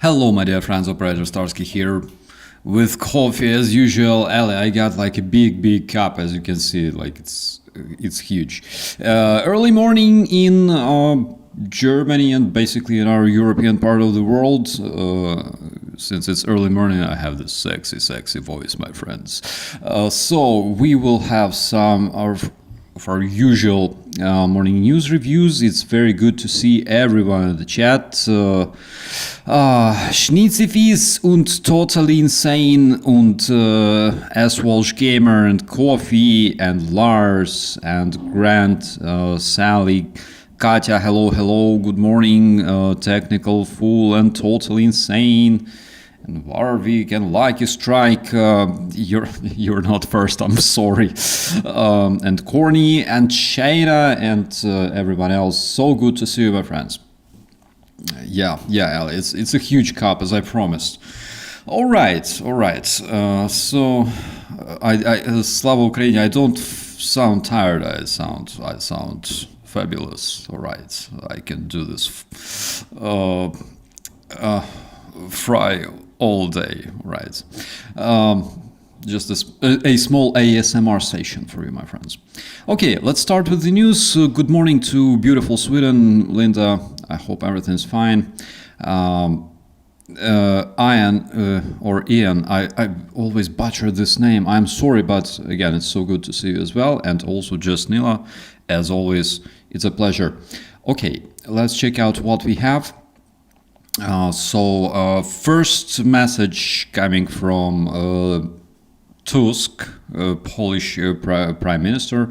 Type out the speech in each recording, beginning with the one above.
Hello my dear friends, operator.starsky here with coffee as usual. Ali, I got like a big cup, as you can see, like it's huge. Early morning in Germany and basically in our European part of the world. Since it's early morning, I have this sexy voice, my friends. So we will have some of our usual morning news reviews. It's very good to see everyone in the chat. Schnitzifis und Totally Insane und S-Walsh Gamer and Coffee and Lars and Grant, Sally, Katya, hello, good morning, Technical Fool and Totally Insane. And Warwick and Lucky Strike, you're not first, I'm sorry. And Corny and Shayna and everyone else. So good to see you, my friends. Yeah, Ali, it's a huge cup, as I promised. All right. So, Slava Ukraini, I don't sound tired. I sound fabulous. All right, I can do this. Fry all day, right? Just a small ASMR station for you, my friends. Okay, let's start with the news. Good morning to beautiful Sweden, Linda. I hope everything's fine. Ian, I always butcher this name. I'm sorry, but again, it's so good to see you as well. And also just Nila, as always, it's a pleasure. Okay, let's check out what we have. First message coming from Tusk, Polish Prime Minister,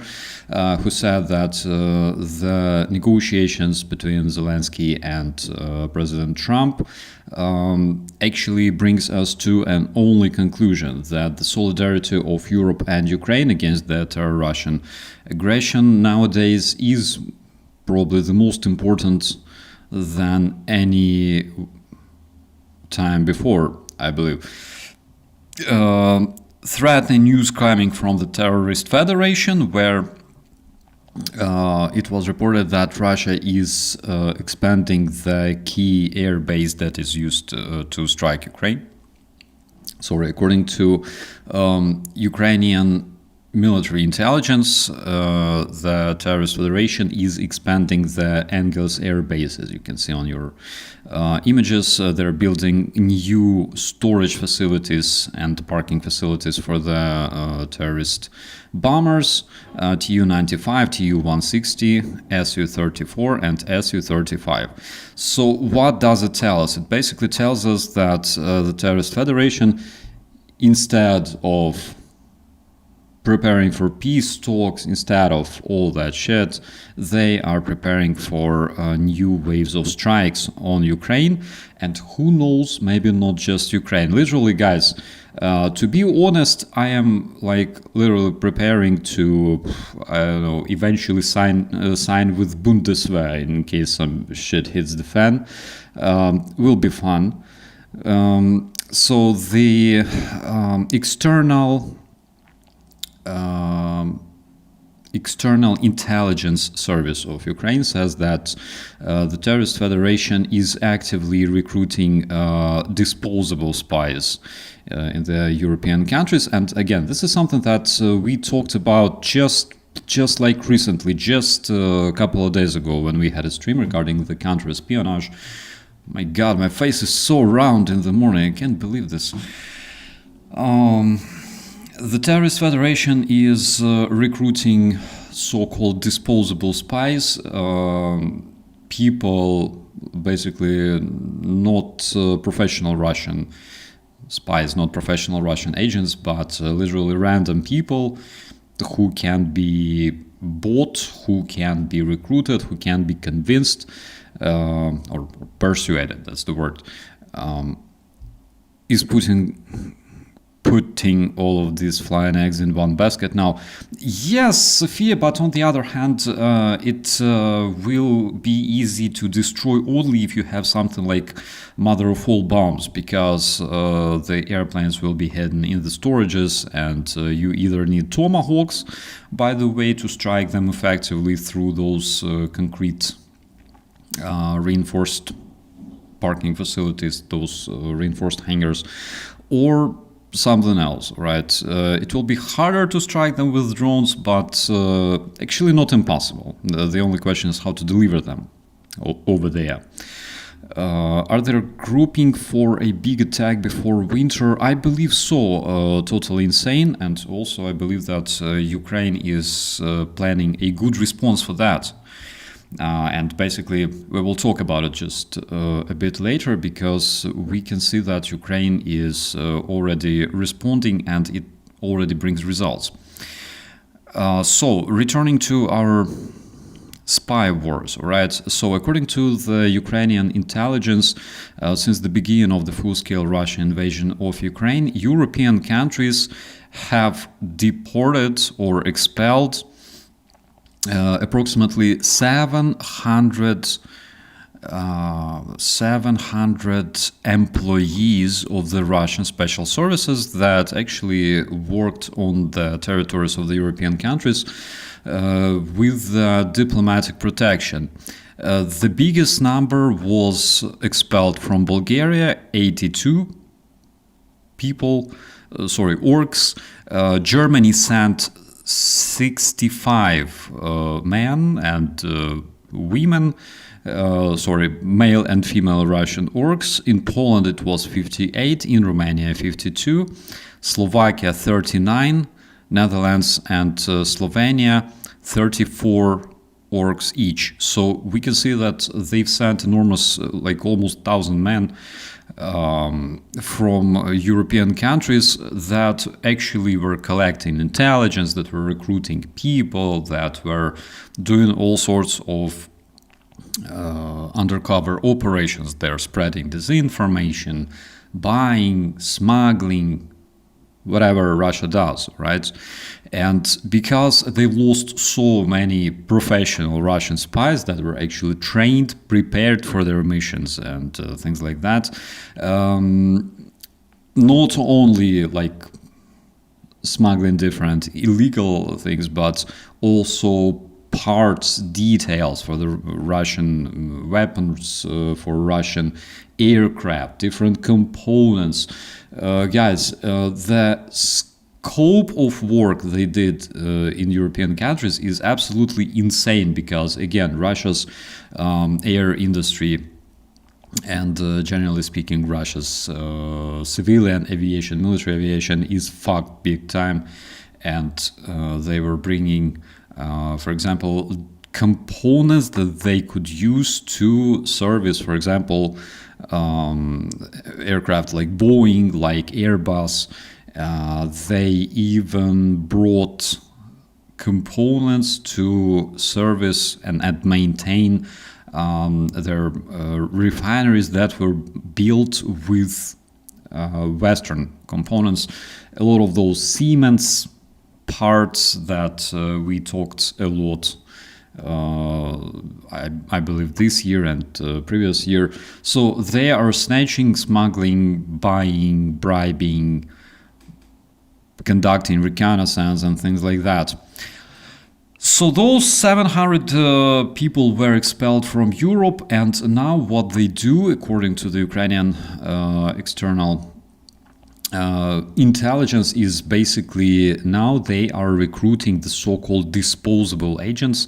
who said that the negotiations between Zelensky and President Trump actually brings us to an only conclusion, that the solidarity of Europe and Ukraine against the Russian aggression nowadays is probably the most important than any time before, I believe. Threatening news coming from the terrorist federation, where it was reported that Russia is expanding the key air base that is used to strike Ukraine. Sorry, according to Ukrainian military intelligence, the terrorist federation is expanding the Engels air base, as you can see on your images. They're building new storage facilities and parking facilities for the terrorist bombers, Tu-95, Tu-160, Su-34 and Su-35. So what does it tell us? It basically tells us that the terrorist federation, instead of preparing for peace talks instead of all that shit. They are preparing for new waves of strikes on Ukraine, and who knows, maybe not just Ukraine. Literally, guys, to be honest, I am like literally preparing to, I don't know, eventually sign with Bundeswehr in case some shit hits the fan. Will be fun. So the external intelligence service of Ukraine says that the terrorist federation is actively recruiting disposable spies in the European countries. And again, this is something that we talked about just like recently, just a couple of days ago when we had a stream regarding the counter-espionage. My God, my face is so round in the morning. I can't believe this. The terrorist federation is recruiting so-called disposable spies, people basically not professional Russian spies, not professional Russian agents, but literally random people who can be bought, who can be recruited, who can be convinced or persuaded, that's the word, is putting all of these flying eggs in one basket. Now, yes, Sophia, but on the other hand, it will be easy to destroy only if you have something like mother of all bombs, because the airplanes will be hidden in the storages, and you either need tomahawks, by the way, to strike them effectively through those concrete reinforced parking facilities, those reinforced hangars, or something else, right? It will be harder to strike them with drones, but actually not impossible. The only question is how to deliver them over there. Are they grouping for a big attack before winter? I believe so. Totally insane. And also I believe that Ukraine is planning a good response for that. And basically, we will talk about it just a bit later, because we can see that Ukraine is already responding and it already brings results. So, returning to our spy wars, right? So, according to the Ukrainian intelligence, since the beginning of the full-scale Russian invasion of Ukraine, European countries have deported or expelled approximately 700 employees of the Russian special services that actually worked on the territories of the European countries with diplomatic protection. The biggest number was expelled from Bulgaria, 82 people, orcs. Germany sent 65 men and women, male and female Russian orcs. In Poland it was 58, in Romania 52, Slovakia 39, Netherlands and Slovenia 34 orcs each. So we can see that they've sent enormous, like almost 1,000 men from European countries that actually were collecting intelligence, that were recruiting people, that were doing all sorts of undercover operations. They're spreading disinformation, buying, smuggling, whatever Russia does, right? And because they lost so many professional Russian spies that were actually trained, prepared for their missions and things like that, not only like smuggling different illegal things, but also parts, details for the Russian weapons, for Russian aircraft, different components. Guys, the scope of work they did in European countries is absolutely insane, because again, Russia's air industry and generally speaking, Russia's civilian aviation, military aviation is fucked big time, and they were bringing, for example, components that they could use to service, for example, aircraft like Boeing, like Airbus, They even brought components to service and maintain their refineries that were built with Western components. A lot of those Siemens parts that we talked a lot, I believe this year and previous year. So they are snatching, smuggling, buying, bribing, conducting reconnaissance and things like that. So those 700 people were expelled from Europe, and now what they do, according to the Ukrainian external intelligence, is basically now they are recruiting the so-called disposable agents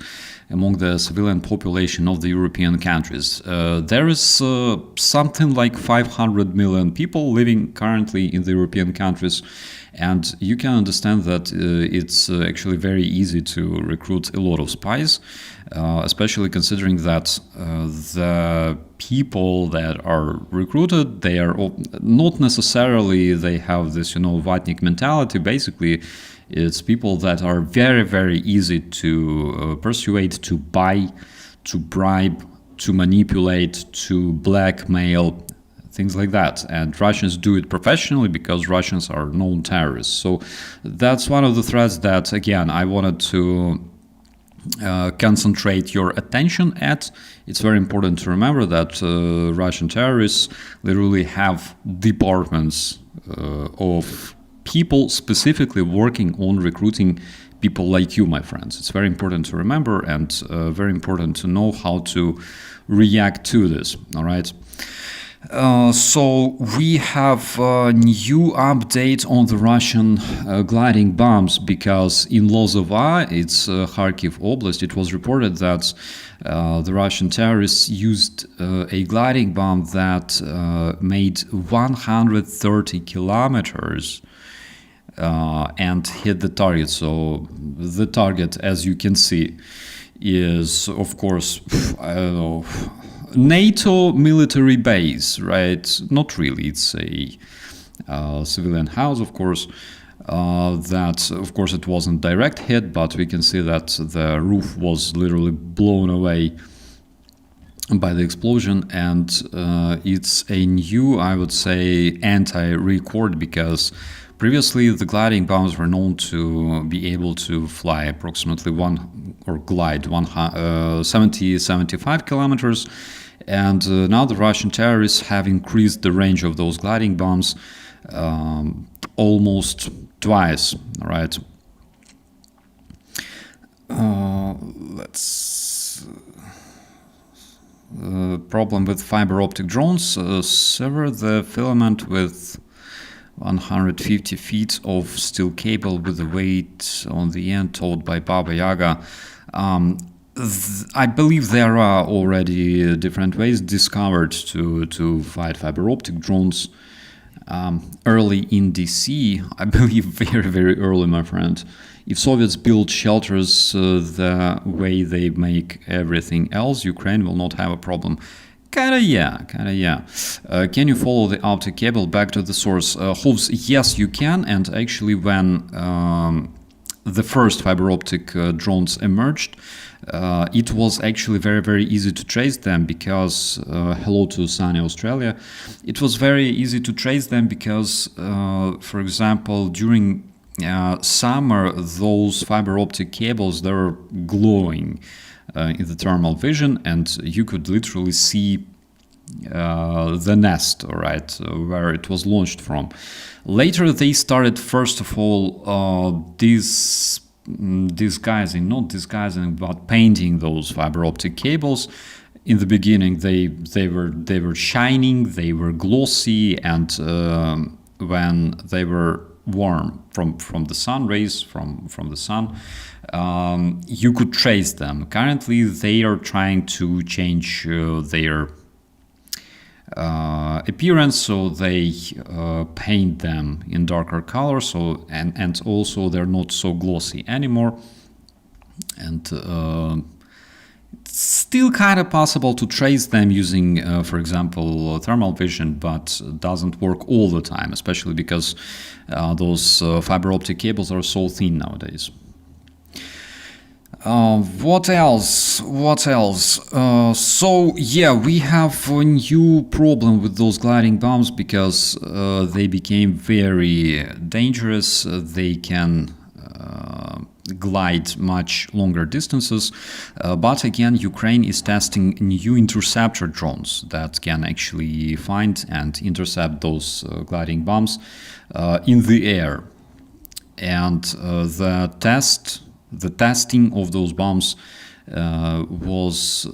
among the civilian population of the European countries. There is something like 500 million people living currently in the European countries, and you can understand that it's actually very easy to recruit a lot of spies, especially considering that the people that are recruited, they are not necessarily, they have this, Vatnik mentality. Basically, it's people that are very, very easy to persuade, to buy, to bribe, to manipulate, to blackmail, things like that. And Russians do it professionally because Russians are known terrorists. So that's one of the threats that, again, I wanted to concentrate your attention at. It's very important to remember that Russian terrorists literally have departments of people specifically working on recruiting people like you, my friends. It's very important to remember, and very important to know how to react to this. All right. So we have a new update on the Russian gliding bombs, because in Lozova, it's Kharkiv Oblast, it was reported that the Russian terrorists used a gliding bomb that made 130 kilometers and hit the target. So the target, as you can see, is, of course, I don't know, NATO military base, right? Not really. It's a civilian house, of course. That, of course, it wasn't direct hit, but we can see that the roof was literally blown away by the explosion, and it's a new, I would say, anti-record, because previously the gliding bombs were known to be able to fly approximately 70-75 kilometers, and now the Russian terrorists have increased the range of those gliding bombs almost twice. All right. Problem with fiber optic drones. Sever the filament with 150 feet of steel cable with the weight on the end told by Baba Yaga. I believe there are already different ways discovered to fight fiber optic drones. Early in DC, I believe very, very early, my friend. If Soviets build shelters the way they make everything else, Ukraine will not have a problem. Kinda yeah. Can you follow the optic cable back to the source? Hoves, yes, you can. And actually, when the first fiber optic drones emerged, it was actually very, very easy to trace them, because hello to sunny Australia. It was very easy to trace them because, for example, during summer, those fiber optic cables, they were glowing in the thermal vision, and you could literally see the nest, all right, where it was launched from. Later, they started, first of all, disguising, but painting those fiber optic cables. In the beginning, they were shining, they were glossy, and when they were warm from the sun rays, from the sun, you could trace them. Currently, they are trying to change their appearance, so they paint them in darker colors, so and also they're not so glossy anymore. And Still kind of possible to trace them using, for example, thermal vision, but doesn't work all the time, especially because those fiber optic cables are so thin nowadays. What else? So yeah, we have a new problem with those gliding bombs because they became very dangerous. They can glide much longer distances, but again, Ukraine is testing new interceptor drones that can actually find and intercept those gliding bombs in the air. And the testing of those bombs was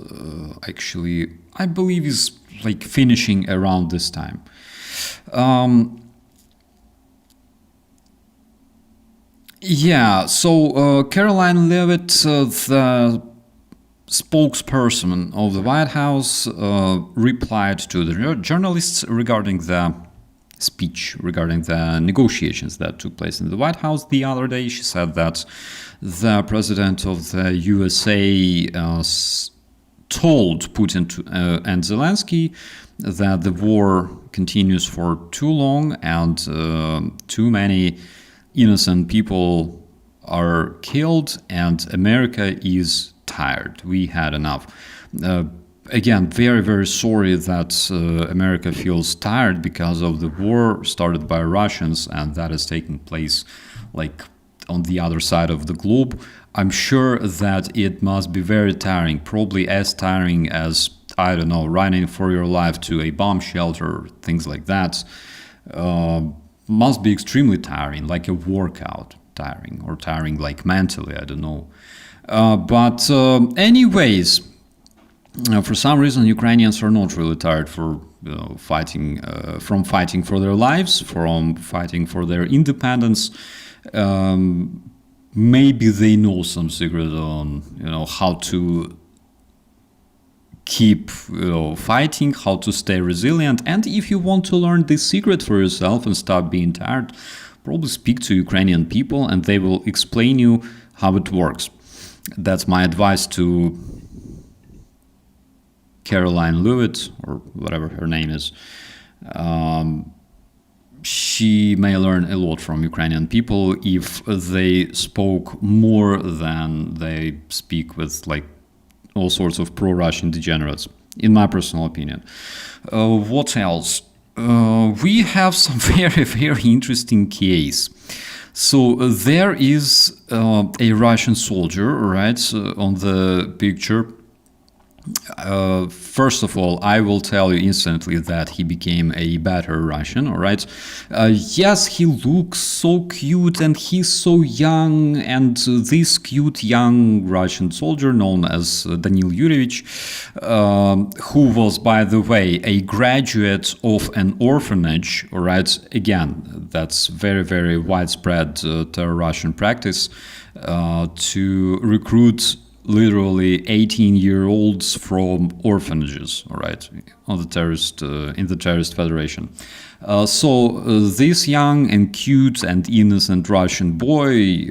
actually, I believe, is like finishing around this time. Yeah, so Caroline Leavitt, the spokesperson of the White House, replied to the journalists regarding the speech, regarding the negotiations that took place in the White House the other day. She said that the president of the USA told Putin and Zelensky that the war continues for too long and too many innocent people are killed and America is tired. We had enough. Again, very, very sorry that America feels tired because of the war started by Russians and that is taking place like on the other side of the globe. I'm sure that it must be very tiring, probably as tiring as, I don't know, running for your life to a bomb shelter, things like that. Must be extremely tiring, like a workout tiring, or tiring like mentally, I don't know. But anyways, for some reason, Ukrainians are not really tired for fighting for their lives, from fighting for their independence. Maybe they know some secret on how to keep fighting, how to stay resilient. And if you want to learn this secret for yourself and stop being tired, probably speak to Ukrainian people and they will explain you how it works. That's my advice to Caroline Leavitt, or whatever her name is. She may learn a lot from Ukrainian people if they spoke more than they speak with like all sorts of pro-Russian degenerates, in my personal opinion. What else? We have some very, very interesting case. So there is a Russian soldier, right, on the picture. First of all, I will tell you instantly that he became a better Russian, all right? Yes, he looks so cute and he's so young, and this cute young Russian soldier known as Danil Yurievich, who was, by the way, a graduate of an orphanage, all right? Again, that's very, very widespread Russian practice to recruit literally 18-year-olds from orphanages, all right, on the terrorist in the terrorist federation. So this young and cute and innocent Russian boy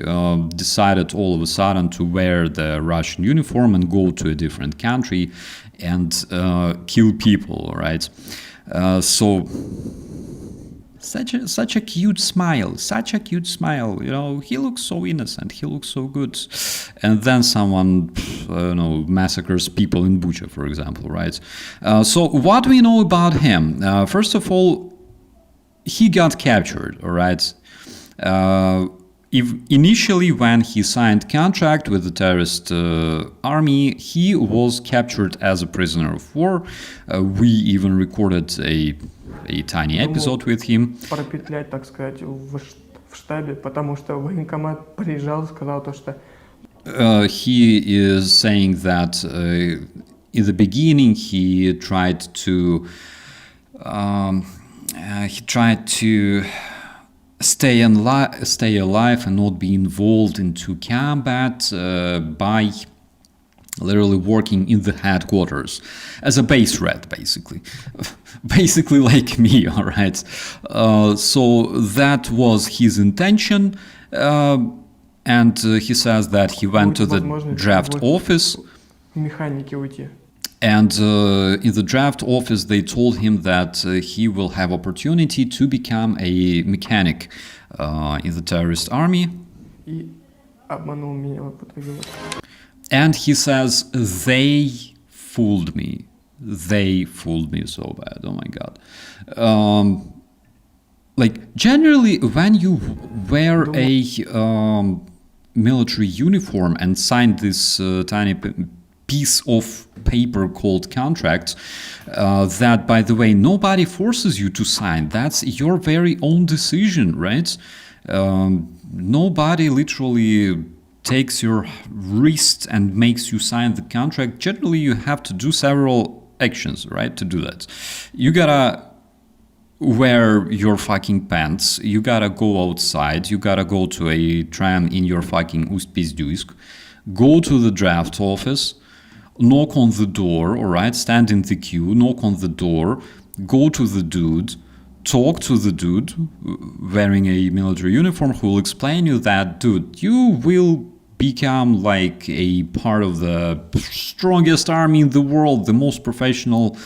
decided all of a sudden to wear the Russian uniform and go to a different country and kill people, all right? So such a cute smile, he looks so innocent, he looks so good. And then someone, massacres people in Bucha, for example, right? So what we know about him? First of all, he got captured, all right? Initially, when he signed contract with the terrorist army, he was captured as a prisoner of war. We even recorded a tiny episode with him. Пропетлять, так сказать, в штабе, потому что военкомат приезжал, сказал то, что he is saying that in the beginning he tried to stay alive and not be involved into combat by literally working in the headquarters as a base rat, basically like me, all right? So that was his intention, and he says that he went to the draft office. в механике уйти. And in the draft office, they told him that he will have opportunity to become a mechanic in the terrorist army. И обманул меня в итоге. And he says, they fooled me. They fooled me so bad. Oh my God. Like, generally, when you wear a military uniform and sign this tiny piece of paper called contract, that, by the way, nobody forces you to sign. That's your very own decision, right? Nobody literally takes your wrist and makes you sign the contract. Generally, you have to do several actions, right, to do that. You gotta wear your fucking pants, you gotta go outside, you gotta go to a tram in your fucking Ust-Pizdysk, go to the draft office, knock on the door, alright, stand in the queue, knock on the door, go to the dude, talk to the dude wearing a military uniform who will explain you that, dude, you will become like a part of the strongest army in the world, the most professional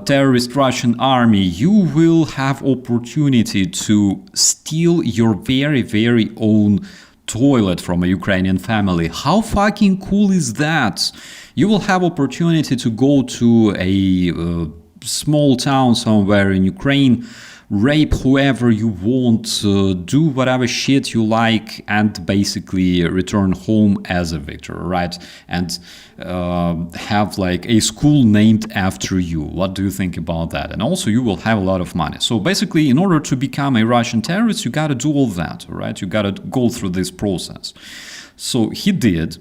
terrorist Russian army. You will have opportunity to steal your very, very own toilet from a Ukrainian family. How fucking cool is that? You will have opportunity to go to a small town somewhere in Ukraine, rape whoever you want, do whatever shit you like, and basically return home as a victor, right? And have like a school named after you. What do you think about that? And also you will have a lot of money. So basically, in order to become a Russian terrorist, you gotta do all that, right? You gotta go through this process. So he did.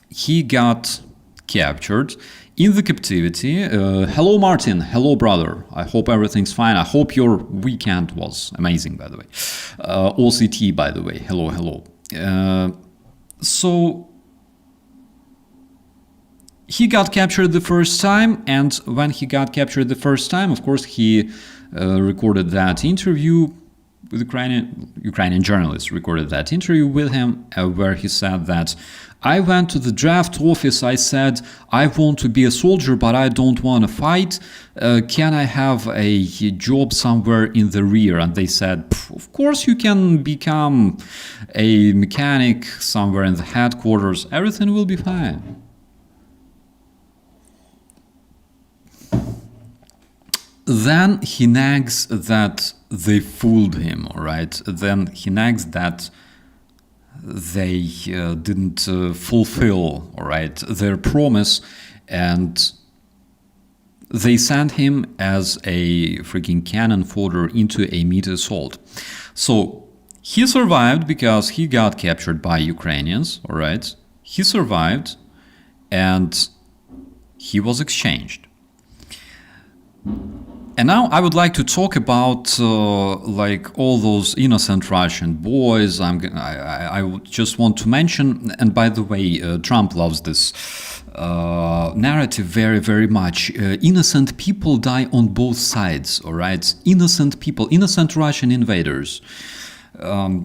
He got captured in the captivity. Hello, Martin. Hello, brother. I hope everything's fine. I hope your weekend was amazing, by the way. OCT, by the way. Hello, hello. So he got captured the first time, and when he got captured the first time, of course, he recorded that interview with Ukrainian journalists recorded that interview with him, where he said that I went to the draft office, I said, I want to be a soldier, but I don't want to fight. Can I have a job somewhere in the rear? And they said, of course you can become a mechanic somewhere in the headquarters. Everything will be fine. Then he nags that they fooled him, all right? Then he nags that they didn't fulfill, all right, their promise, and they sent him as a freaking cannon fodder into a meat assault. So he survived because he got captured by Ukrainians, all right? He survived, and he was exchanged. And now I would like to talk about like all those innocent Russian boys. I just want to mention, and by the way, Trump loves this narrative very, very much. Innocent people die on both sides, all right? Innocent people, innocent Russian invaders.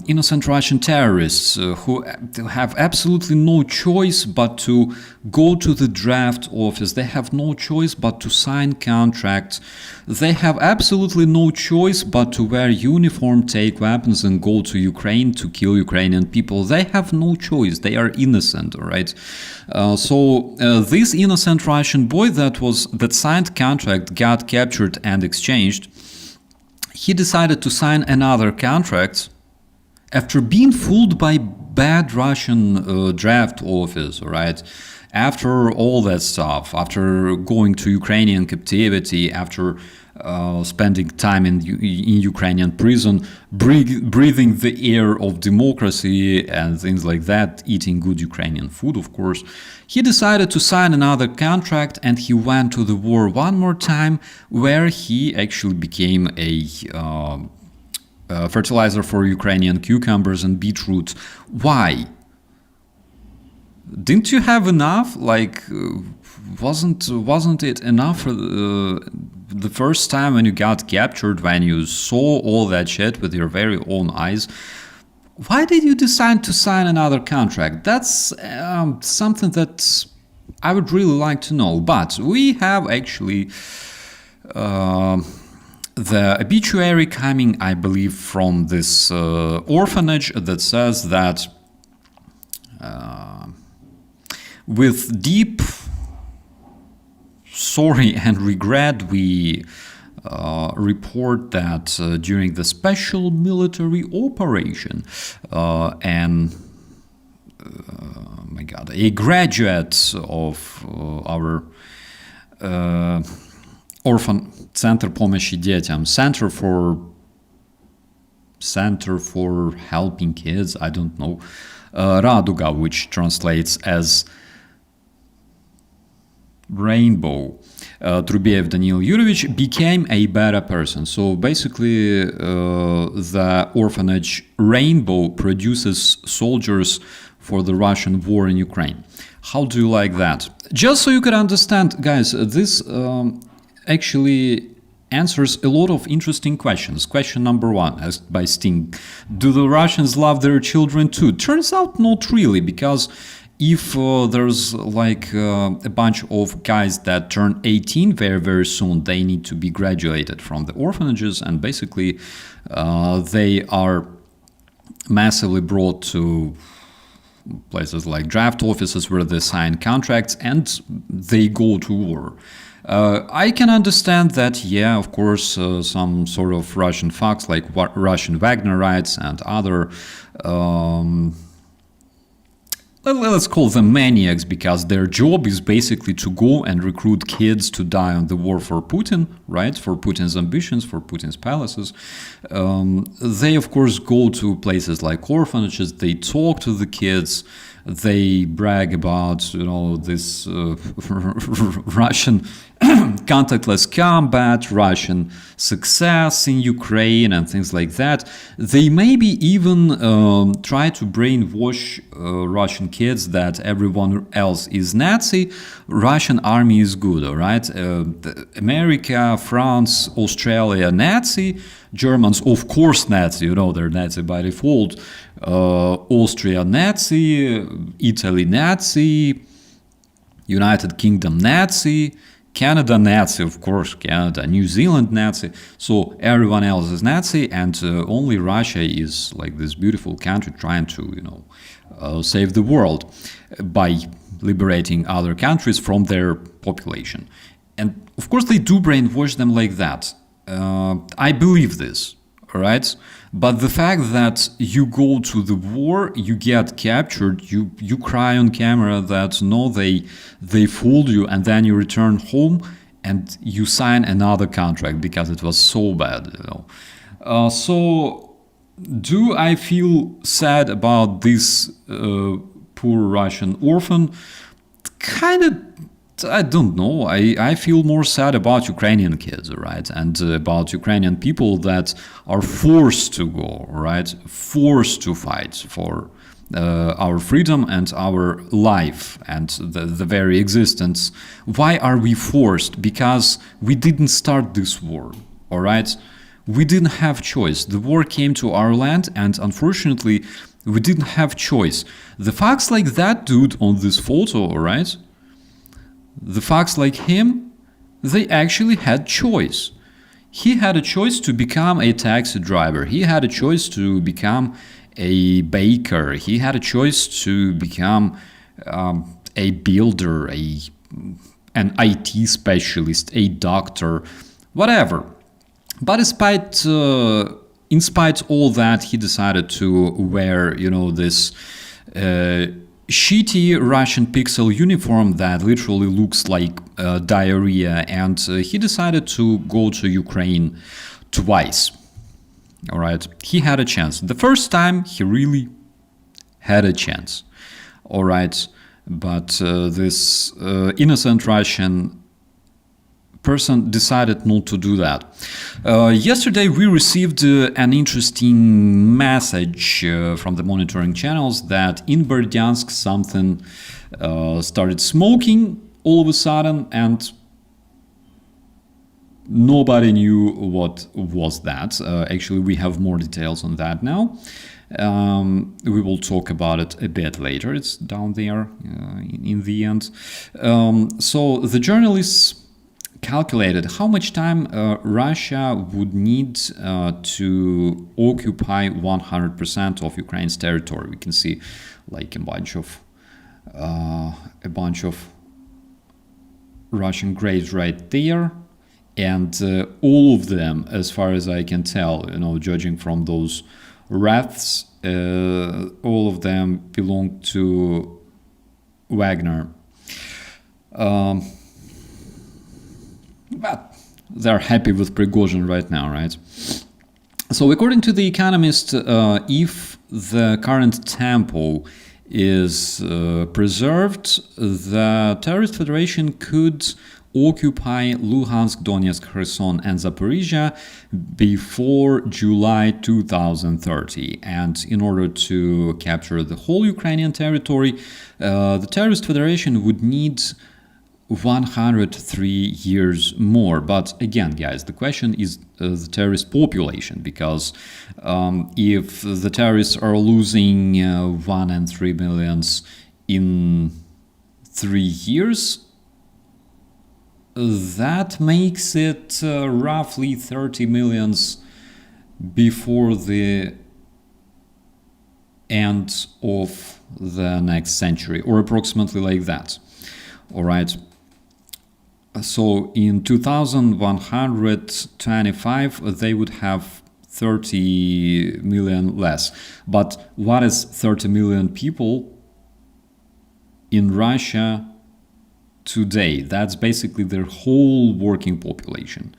Innocent Russian terrorists who have absolutely no choice but to go to the draft office. They have no choice but to sign contracts. They have absolutely no choice but to wear uniform, take weapons, and go to Ukraine to kill Ukrainian people. They have no choice. They are innocent, all right? So this innocent Russian boy that signed contract, got captured and exchanged, he decided to sign another contract after being fooled by bad Russian draft office, right? After all that stuff, after going to Ukrainian captivity, after spending time in Ukrainian prison, breathing the air of democracy and things like that, eating good Ukrainian food, of course, he decided to sign another contract, and he went to the war one more time, where he actually became a fertilizer for Ukrainian cucumbers and beetroot. Why? Didn't you have enough? Like, wasn't it enough for the first time when you got captured, when you saw all that shit with your very own eyes? Why did you decide to sign another contract? That's something that I would really like to know. But we have actually the obituary coming, I believe, from this orphanage that says that with deep sorry and regret, we report that during the special military operation, a graduate of our orphan Center помощи детям, Center for Helping Kids, I don't know, Raduga, which translates as Rainbow, Trubiev Daniil Yurovich, became a better person. So basically, the orphanage Rainbow produces soldiers for the Russian war in Ukraine. How do you like that? Just so you can understand, guys, this actually answers a lot of interesting questions. Question number one, asked by Sting: do the Russians love their children too? Turns out not really, because if there's like a bunch of guys that turn 18 very, very soon, they need to be graduated from the orphanages, and basically they are massively brought to places like draft offices where they sign contracts and they go to war. I can understand that, yeah, of course, some sort of Russian thugs like Russian Wagnerites and other, let's call them maniacs, because their job is basically to go and recruit kids to die on the war for Putin, right? For Putin's ambitions, for Putin's palaces. They, of course, go to places like orphanages, they talk to the kids, they brag about, you know, this Russian contactless combat, Russian success in Ukraine and things like that. They maybe even try to brainwash Russian kids that everyone else is Nazi, Russian army is good, all right? America, France, Australia, Nazi, Germans, of course, Nazi, you know, they're Nazi by default, Austria, Nazi, Italy, Nazi, United Kingdom, Nazi, Canada, Nazi, of course, Canada, New Zealand, Nazi. So everyone else is Nazi, and only Russia is like this beautiful country trying to, you know, save the world by liberating other countries from their population. And of course, they do brainwash them like that. I believe this, all right? But the fact that you go to the war, you get captured, you cry on camera that no, they fooled you, and then you return home and you sign another contract because it was so bad, you know. So do I feel sad about this poor Russian orphan? Kind of. I don't know. I feel more sad about Ukrainian kids, right? And about Ukrainian people that are forced to go, right? Forced to fight for our freedom and our life and the very existence. Why are we forced? Because we didn't start this war, all right? We didn't have choice. The war came to our land, and unfortunately, we didn't have choice. The facts like that dude on this photo, all right? The facts like him, they actually had choice. He had a choice to become a taxi driver. He had a choice to become a baker. He had a choice to become a builder, an IT specialist, a doctor, whatever. But in spite all that, he decided to wear, you know, this shitty Russian pixel uniform that literally looks like diarrhea, and he decided to go to Ukraine twice. All right, he had a chance. The first time he really had a chance. All right, but this innocent Russian person decided not to do that. Yesterday we received an interesting message from the monitoring channels that in Berdyansk something started smoking all of a sudden, and nobody knew what was that. Actually, we have more details on that now. We will talk about it a bit later. It's down there in the end. So the journalists calculated how much time Russia would need to occupy 100% of Ukraine's territory. We can see like a bunch of Russian graves right there, and all of them, as far as I can tell, judging from those wreaths, all of them belong to Wagner. But they're happy with Prigozhin right now, right? So according to The Economist, if the current tempo is preserved, the terrorist federation could occupy Luhansk, Donetsk, Kherson, and Zaporizhia before July 2030. And in order to capture the whole Ukrainian territory, the terrorist federation would need 103 years more. But again, guys, the question is the terrorist population, because if the terrorists are losing 1 and 3 millions in 3 years, that makes it roughly 30 millions before the end of the next century, or approximately like that. All right. So in 2125, they would have 30 million less. But what is 30 million people in Russia today? That's basically their whole working population.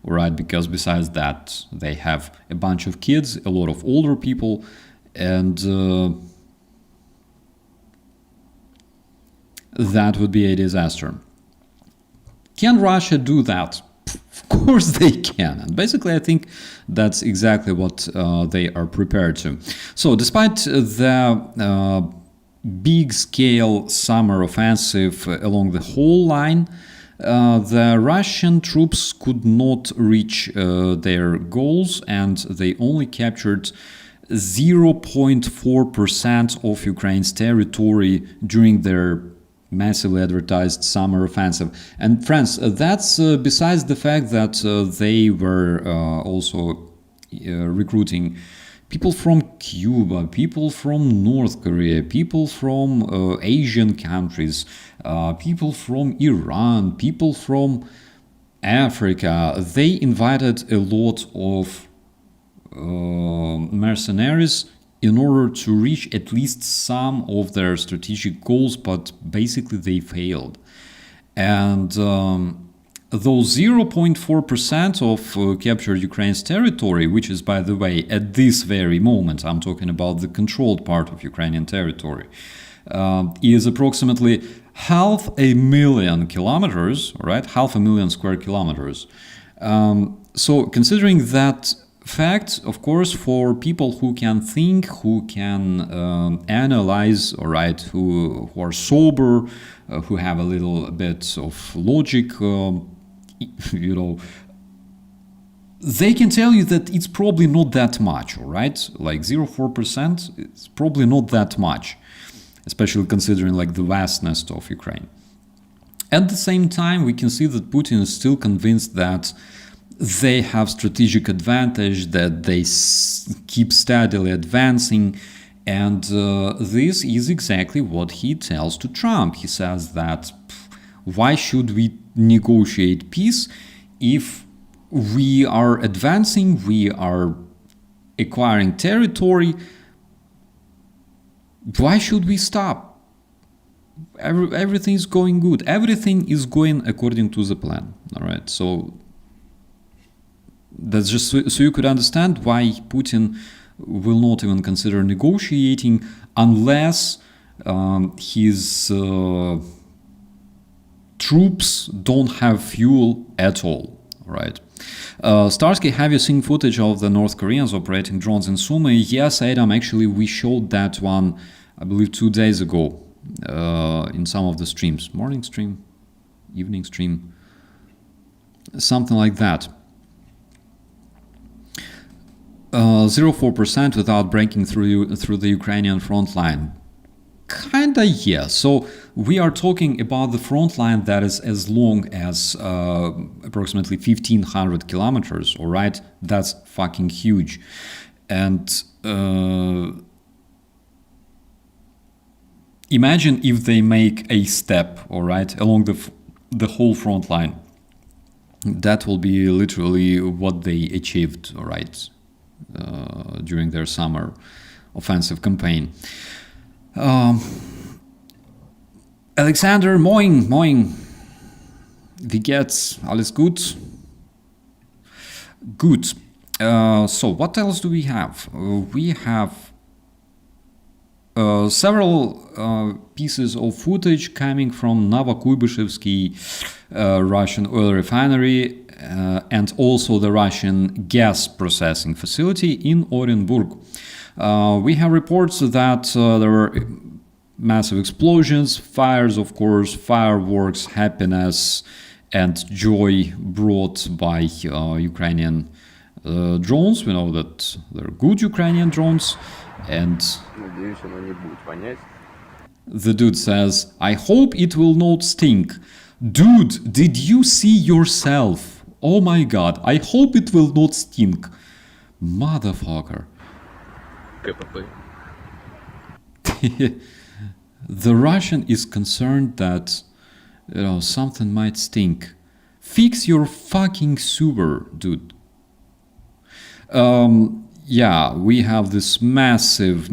All right, because besides that, they have a bunch of kids, a lot of older people, and that would be a disaster. Can Russia do that? Of course they can. And basically, I think that's exactly what they are prepared to. So despite the big-scale summer offensive along the whole line, the Russian troops could not reach their goals, and they only captured 0.4% of Ukraine's territory during their massively advertised summer offensive. And friends, that's besides the fact that they were also recruiting people from Cuba, people from North Korea, people from Asian countries, people from Iran, people from Africa. They invited a lot of mercenaries in order to reach at least some of their strategic goals, but basically they failed. And those 0.4% of captured Ukraine's territory, which is, by the way, at this very moment, I'm talking about the controlled part of Ukrainian territory, is approximately 500,000 kilometers, right? 500,000 square kilometers. So considering that fact, of course, for people who can think, who can analyze, all right, who are sober, who have a little bit of logic, they can tell you that it's probably not that much, all right? Like 0.4%, it's probably not that much, especially considering like the vastness of Ukraine. At the same time, we can see that Putin is still convinced that they have strategic advantage, that they keep steadily advancing, and this is exactly what he tells to Trump. He says that why should we negotiate peace if we are advancing, we are acquiring territory? Why should we stop? Everything is going good. Everything is going according to the plan. All right, so that's just so you could understand why Putin will not even consider negotiating unless his troops don't have fuel at all. Right. Starsky, have you seen footage of the North Koreans operating drones in Sumy? Yes, Adam, actually we showed that one, I believe 2 days ago in some of the streams. Morning stream, evening stream. something like that. 0.4% without breaking through the Ukrainian front line. Kinda, yeah. So we are talking about the front line that is as long as approximately 1,500 kilometers, all right? That's fucking huge. And imagine if they make a step, all right, along the whole front line. That will be literally what they achieved, all right, during their summer offensive campaign. Alexander, moin. Wie geht's? Alles gut? Good. So what else do we have? We have several pieces of footage coming from Novokuybyshev Russian oil refinery and also the Russian gas processing facility in Orenburg. We have reports that there were massive explosions, fires, of course, fireworks, happiness, and joy brought by Ukrainian drones. We know that they're good Ukrainian drones. And the dude says, I hope it will not stink. Dude, did you see yourself? Oh my god, I hope it will not stink. Motherfucker. The Russian is concerned that, something might stink. Fix your fucking sewer, dude. Yeah, we have this massive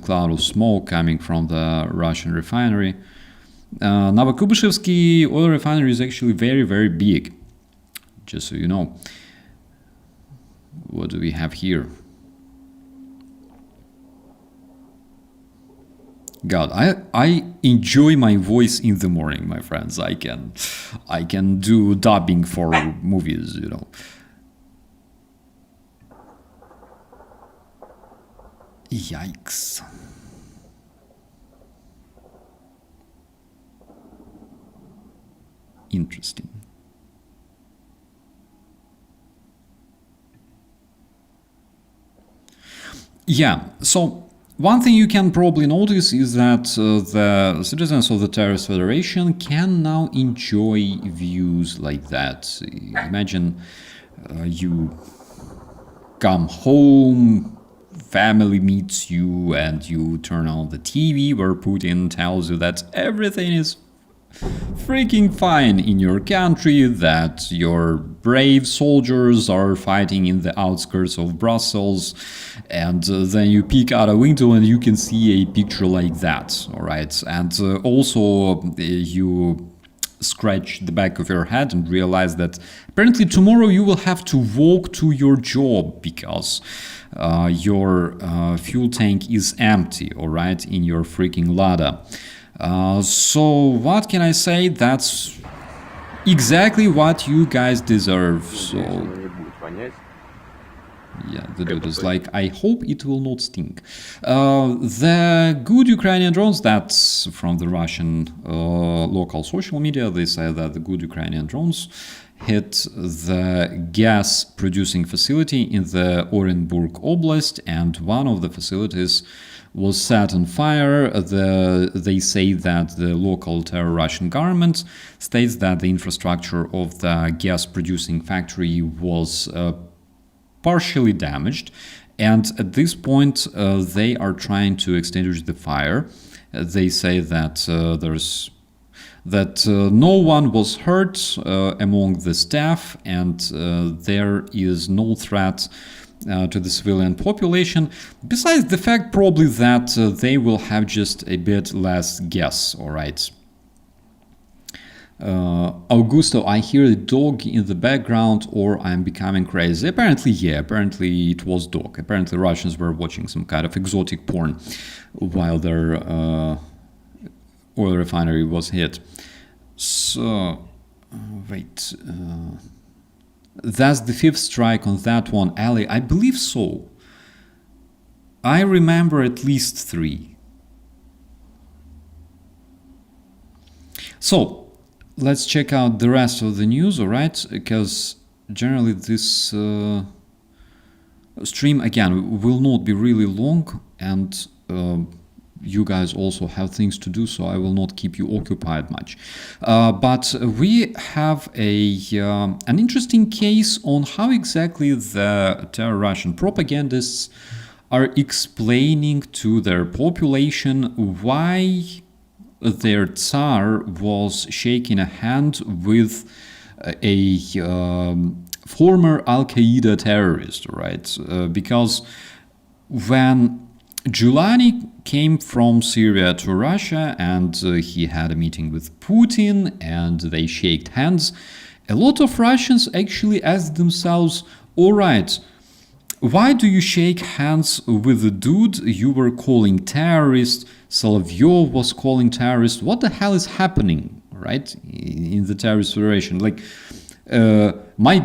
cloud of smoke coming from the Russian refinery. Novokuybyshev oil refinery is actually very big. Just so you know. What do we have here? God, I enjoy my voice in the morning, my friends. I can do dubbing for movies, Yikes. Interesting. Yeah, so one thing you can probably notice is that the citizens of the Terrorist Federation can now enjoy views like that. Imagine you come home, family meets you, and you turn on the TV where Putin tells you that everything is freaking fine in your country, that your brave soldiers are fighting in the outskirts of Brussels, and then you peek out a window and you can see a picture like that, all right? And also you scratch the back of your head and realize that apparently tomorrow you will have to walk to your job because your fuel tank is empty, all right, in your freaking Lada. So what can I say? That's exactly what you guys deserve. So yeah, the dude is like, I hope it will not stink. The good Ukrainian drones, that's from the Russian local social media. They say that the good Ukrainian drones hit the gas producing facility in the Orenburg Oblast, and one of the facilities was set on fire. They say that the local terror Russian government states that the infrastructure of the gas-producing factory was partially damaged, and at this point they are trying to extinguish the fire. They say that no one was hurt among the staff, and there is no threat to the civilian population, besides the fact probably that they will have just a bit less gas, all right. Augusto, I hear a dog in the background, or I'm becoming crazy. Apparently, yeah, apparently it was dog. Apparently Russians were watching some kind of exotic porn while their oil refinery was hit. So, wait... that's the fifth strike on that one, Ali. I believe so. I remember at least 3. So, let's check out the rest of the news, all right? Because generally this stream, again, will not be really long, and you guys also have things to do, so I will not keep you occupied much. But we have an interesting case on how exactly the terror Russian propagandists are explaining to their population why their Tsar was shaking a hand with a former Al-Qaeda terrorist, right? Because when Giuliani came from Syria to Russia and he had a meeting with Putin and they shaked hands, a lot of Russians actually asked themselves, all right, why do you shake hands with the dude you were calling terrorist? Solovyov was calling terrorist. What the hell is happening, right, in the terrorist federation? Like, my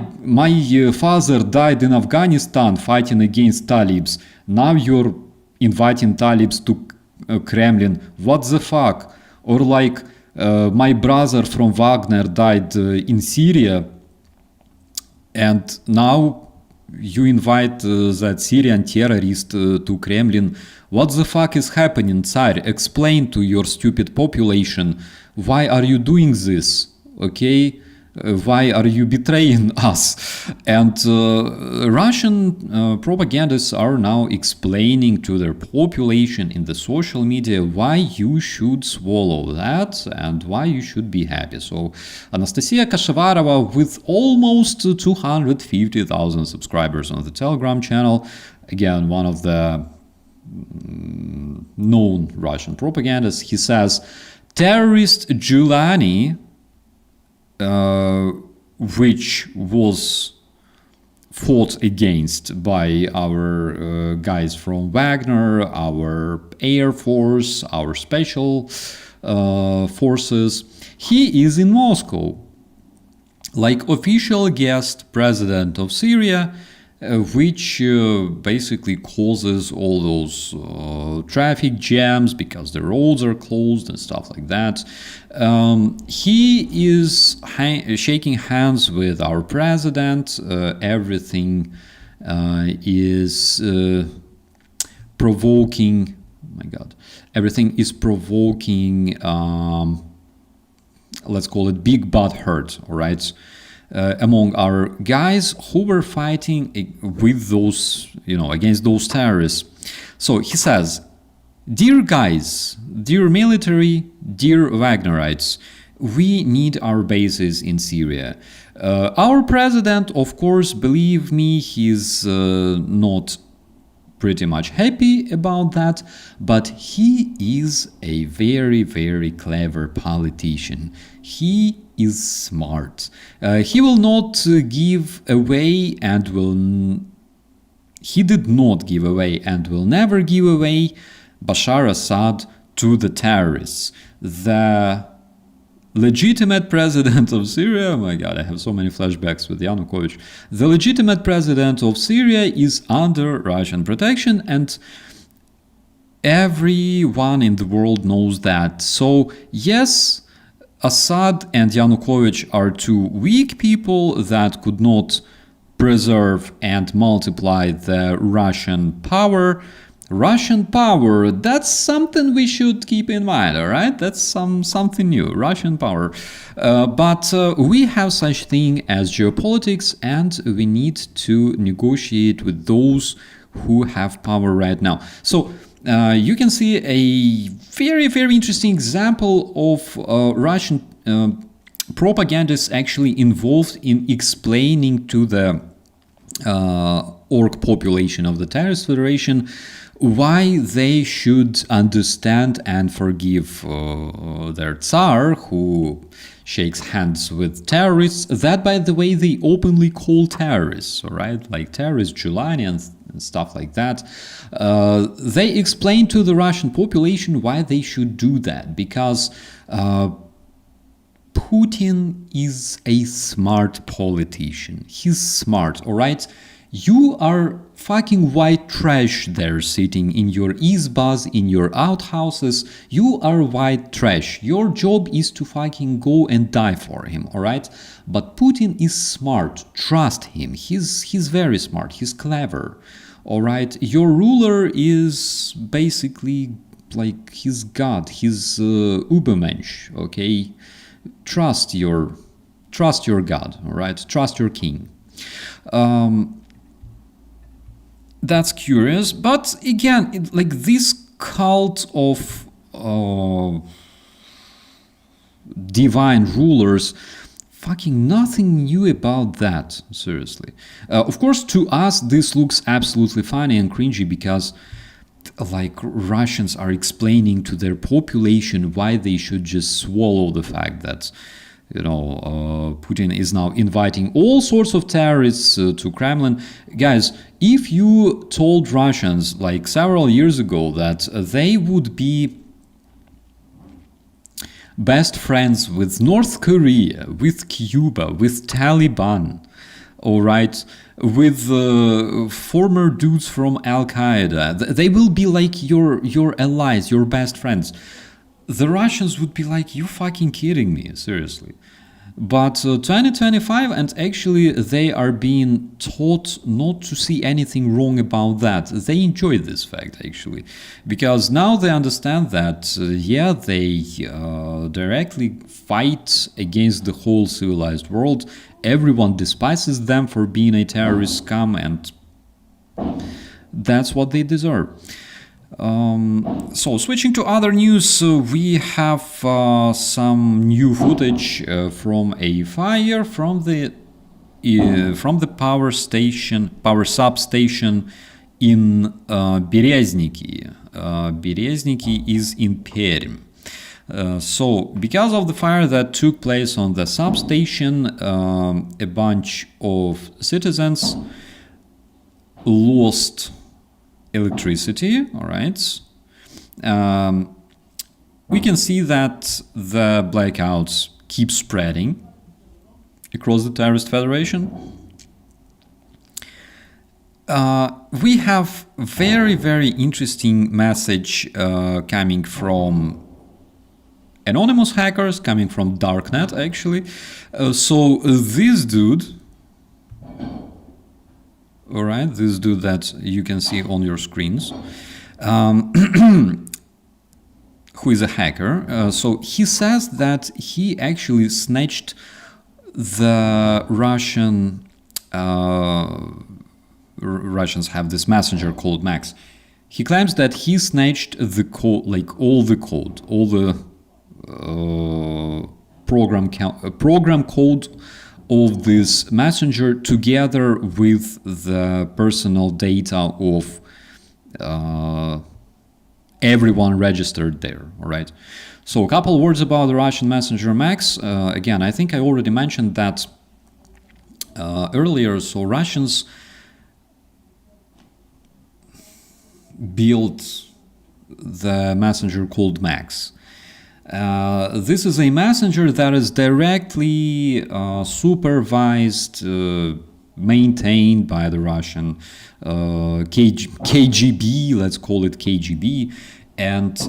father died in Afghanistan fighting against Talibs. Now you're inviting Talibs to Kremlin. What the fuck? Or like, my brother from Wagner died in Syria, and now you invite that Syrian terrorist to Kremlin. What the fuck is happening, Tsar? Explain to your stupid population. Why are you doing this? Okay? Why are you betraying us? And Russian propagandists are now explaining to their population in the social media why you should swallow that and why you should be happy. So Anastasia Kashevarova, with almost 250,000 subscribers on the Telegram channel, again, one of the known Russian propagandists, he says, terrorist Giuliani, which was fought against by our guys from Wagner, our Air Force, our special forces, he is in Moscow, like official guest president of Syria, which basically causes all those traffic jams because the roads are closed and stuff like that. He is shaking hands with our president. Everything is provoking. Oh my God! Everything is provoking. Let's call it big butt hurt. All right. Among our guys who were fighting with those, against those terrorists. So he says, dear guys, dear military, dear Wagnerites, we need our bases in Syria. Our president, of course, believe me, he's not pretty much happy about that, but he is a very, very clever politician. He is smart. He will not give away and he did not give away and will never give away Bashar Assad to the terrorists. The legitimate president of Syria, oh my God, I have so many flashbacks with Yanukovych. The legitimate president of Syria is under Russian protection, and everyone in the world knows that. So yes, Assad and Yanukovych are two weak people that could not preserve and multiply the Russian power. Russian power, that's something we should keep in mind, all right? That's something new, Russian power. But we have such thing as geopolitics, and we need to negotiate with those who have power right now. So you can see a very, very interesting example of Russian propagandists actually involved in explaining to the orc population of the Terrorist Federation why they should understand and forgive their Tsar, who shakes hands with terrorists, that, by the way, they openly call terrorists, all right? Like terrorist Giuliani and stuff like that. They explain to the Russian population why they should do that, because Putin is a smart politician. He's smart, all right? You are fucking white trash there sitting in your izbas, in your outhouses. You are white trash. Your job is to fucking go and die for him, alright? But Putin is smart. Trust him. He's very smart. He's clever. Alright? Your ruler is basically like his god. He's Übermensch, okay? Trust your god, alright? Trust your king. That's curious, but again, like this cult of divine rulers, fucking nothing new about that, seriously. Of course, to us, this looks absolutely funny and cringy because like Russians are explaining to their population why they should just swallow the fact that Putin is now inviting all sorts of terrorists to Kremlin. Guys, if you told Russians like several years ago that they would be best friends with North Korea, with Cuba, with Taliban, all right, with former dudes from Al Qaeda, they will be like your allies, your best friends. The Russians would be like, you fucking kidding me, seriously. But 2025, and actually they are being taught not to see anything wrong about that. They enjoy this fact, actually. Because now they understand that, they directly fight against the whole civilized world. Everyone despises them for being a terrorist scum, and that's what they deserve. So switching to other news, we have some new footage from a fire from the power substation in Berezniki. Berezniki is in Perm. So because of the fire that took place on the substation, a bunch of citizens lost electricity, all right. We can see that the blackouts keep spreading across the terrorist federation. We have very, very interesting message coming from anonymous hackers, coming from Darknet, actually. So this dude, all right, this dude that you can see on your screens, who is a hacker. So he says that he actually snatched the Russians have this messenger called Max. He claims that he snatched the code, like all the code, all the program code of this messenger together with the personal data of everyone registered there, all right? So a couple words about the Russian messenger Max. Again, I think I already mentioned that earlier. So Russians built the messenger called Max. This is a messenger that is directly supervised, maintained by the Russian KGB, let's call it KGB, and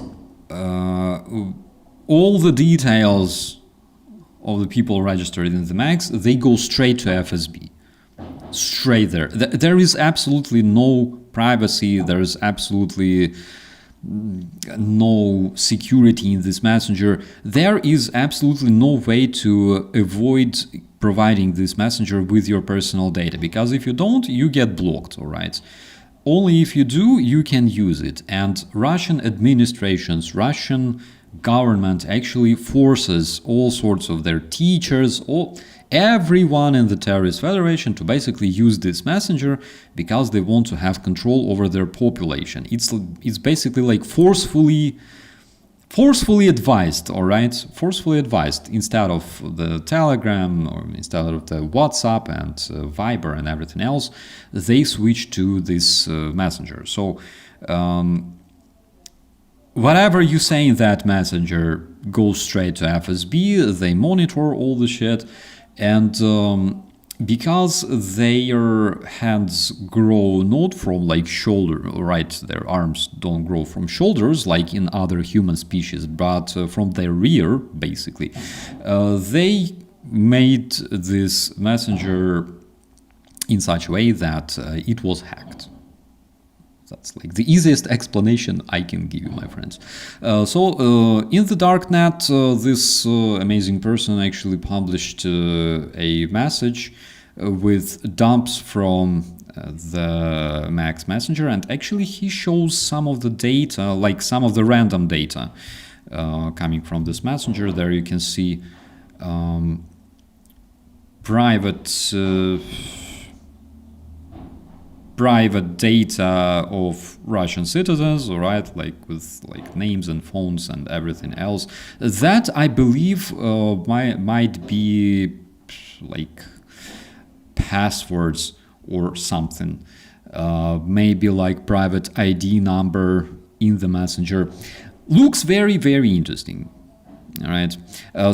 all the details of the people registered in the Max, they go straight to FSB. Straight there. There is absolutely no privacy, there is absolutely no security in this messenger. There is absolutely no way to avoid providing this messenger with your personal data, because if you don't, you get blocked, all right? Only if you do, you can use it. And Russian administrations, Russian government actually forces all sorts of their teachers, everyone in the terrorist federation to basically use this messenger because they want to have control over their population. It's basically like forcefully advised, all right? Forcefully advised. Instead of the Telegram or instead of the WhatsApp and Viber and everything else, they switch to this messenger. So whatever you say in that messenger goes straight to FSB. They monitor all the shit. And because their hands grow not from like shoulder, right? Their arms don't grow from shoulders like in other human species, but from their rear, basically. They made this messenger in such a way that it was hacked. That's like the easiest explanation I can give you, my friends. In the darknet, this amazing person actually published a message with dumps from the Max Messenger, and actually he shows some of the data, like some of the random data coming from this messenger. There you can see private data of Russian citizens, all right, like with like names and phones and everything else. That I believe might be like passwords or something, maybe like private ID number in the messenger. Looks very, very interesting. All right.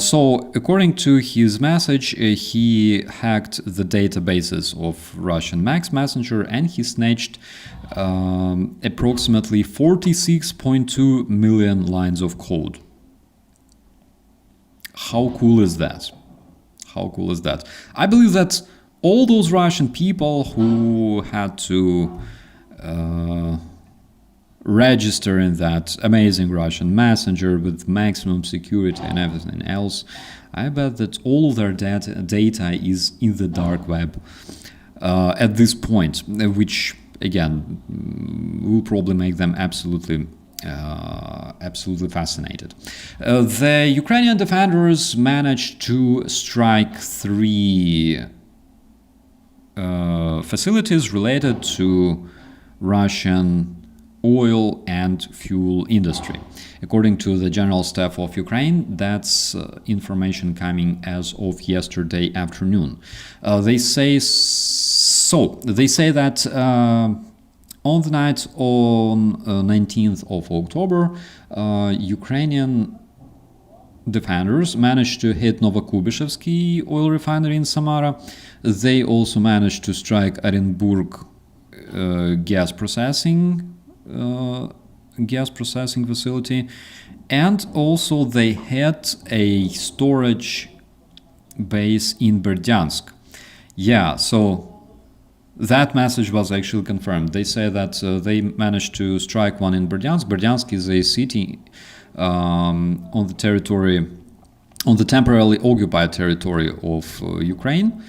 So according to his message, he hacked the databases of Russian Max Messenger and he snatched approximately 46.2 million lines of code. How cool is that? How cool is that? I believe that all those Russian people who had to register in that amazing Russian messenger with maximum security and everything else, I bet that all of their data is in the dark web at this point, which again will probably make them absolutely fascinated. The Ukrainian defenders managed to strike 3 facilities related to Russian oil and fuel industry. According to the General Staff of Ukraine, that's information coming as of yesterday afternoon. They say that on the night on 19th of October, Ukrainian defenders managed to hit Novokubishevsky oil refinery in Samara. They also managed to strike Orenburg gas processing facility, and also they had a storage base in Berdyansk. Yeah, so that message was actually confirmed. They say that they managed to strike one in Berdyansk. Berdyansk is a city on the temporarily occupied territory of Ukraine.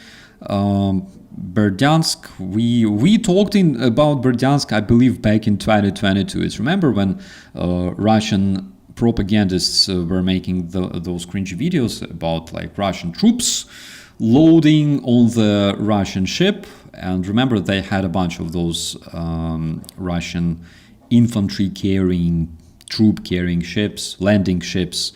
Berdyansk, we talked about Berdyansk, I believe, back in 2022. It's remember when Russian propagandists were making those cringy videos about like Russian troops loading on the Russian ship, and remember they had a bunch of those Russian infantry troop carrying ships, landing ships,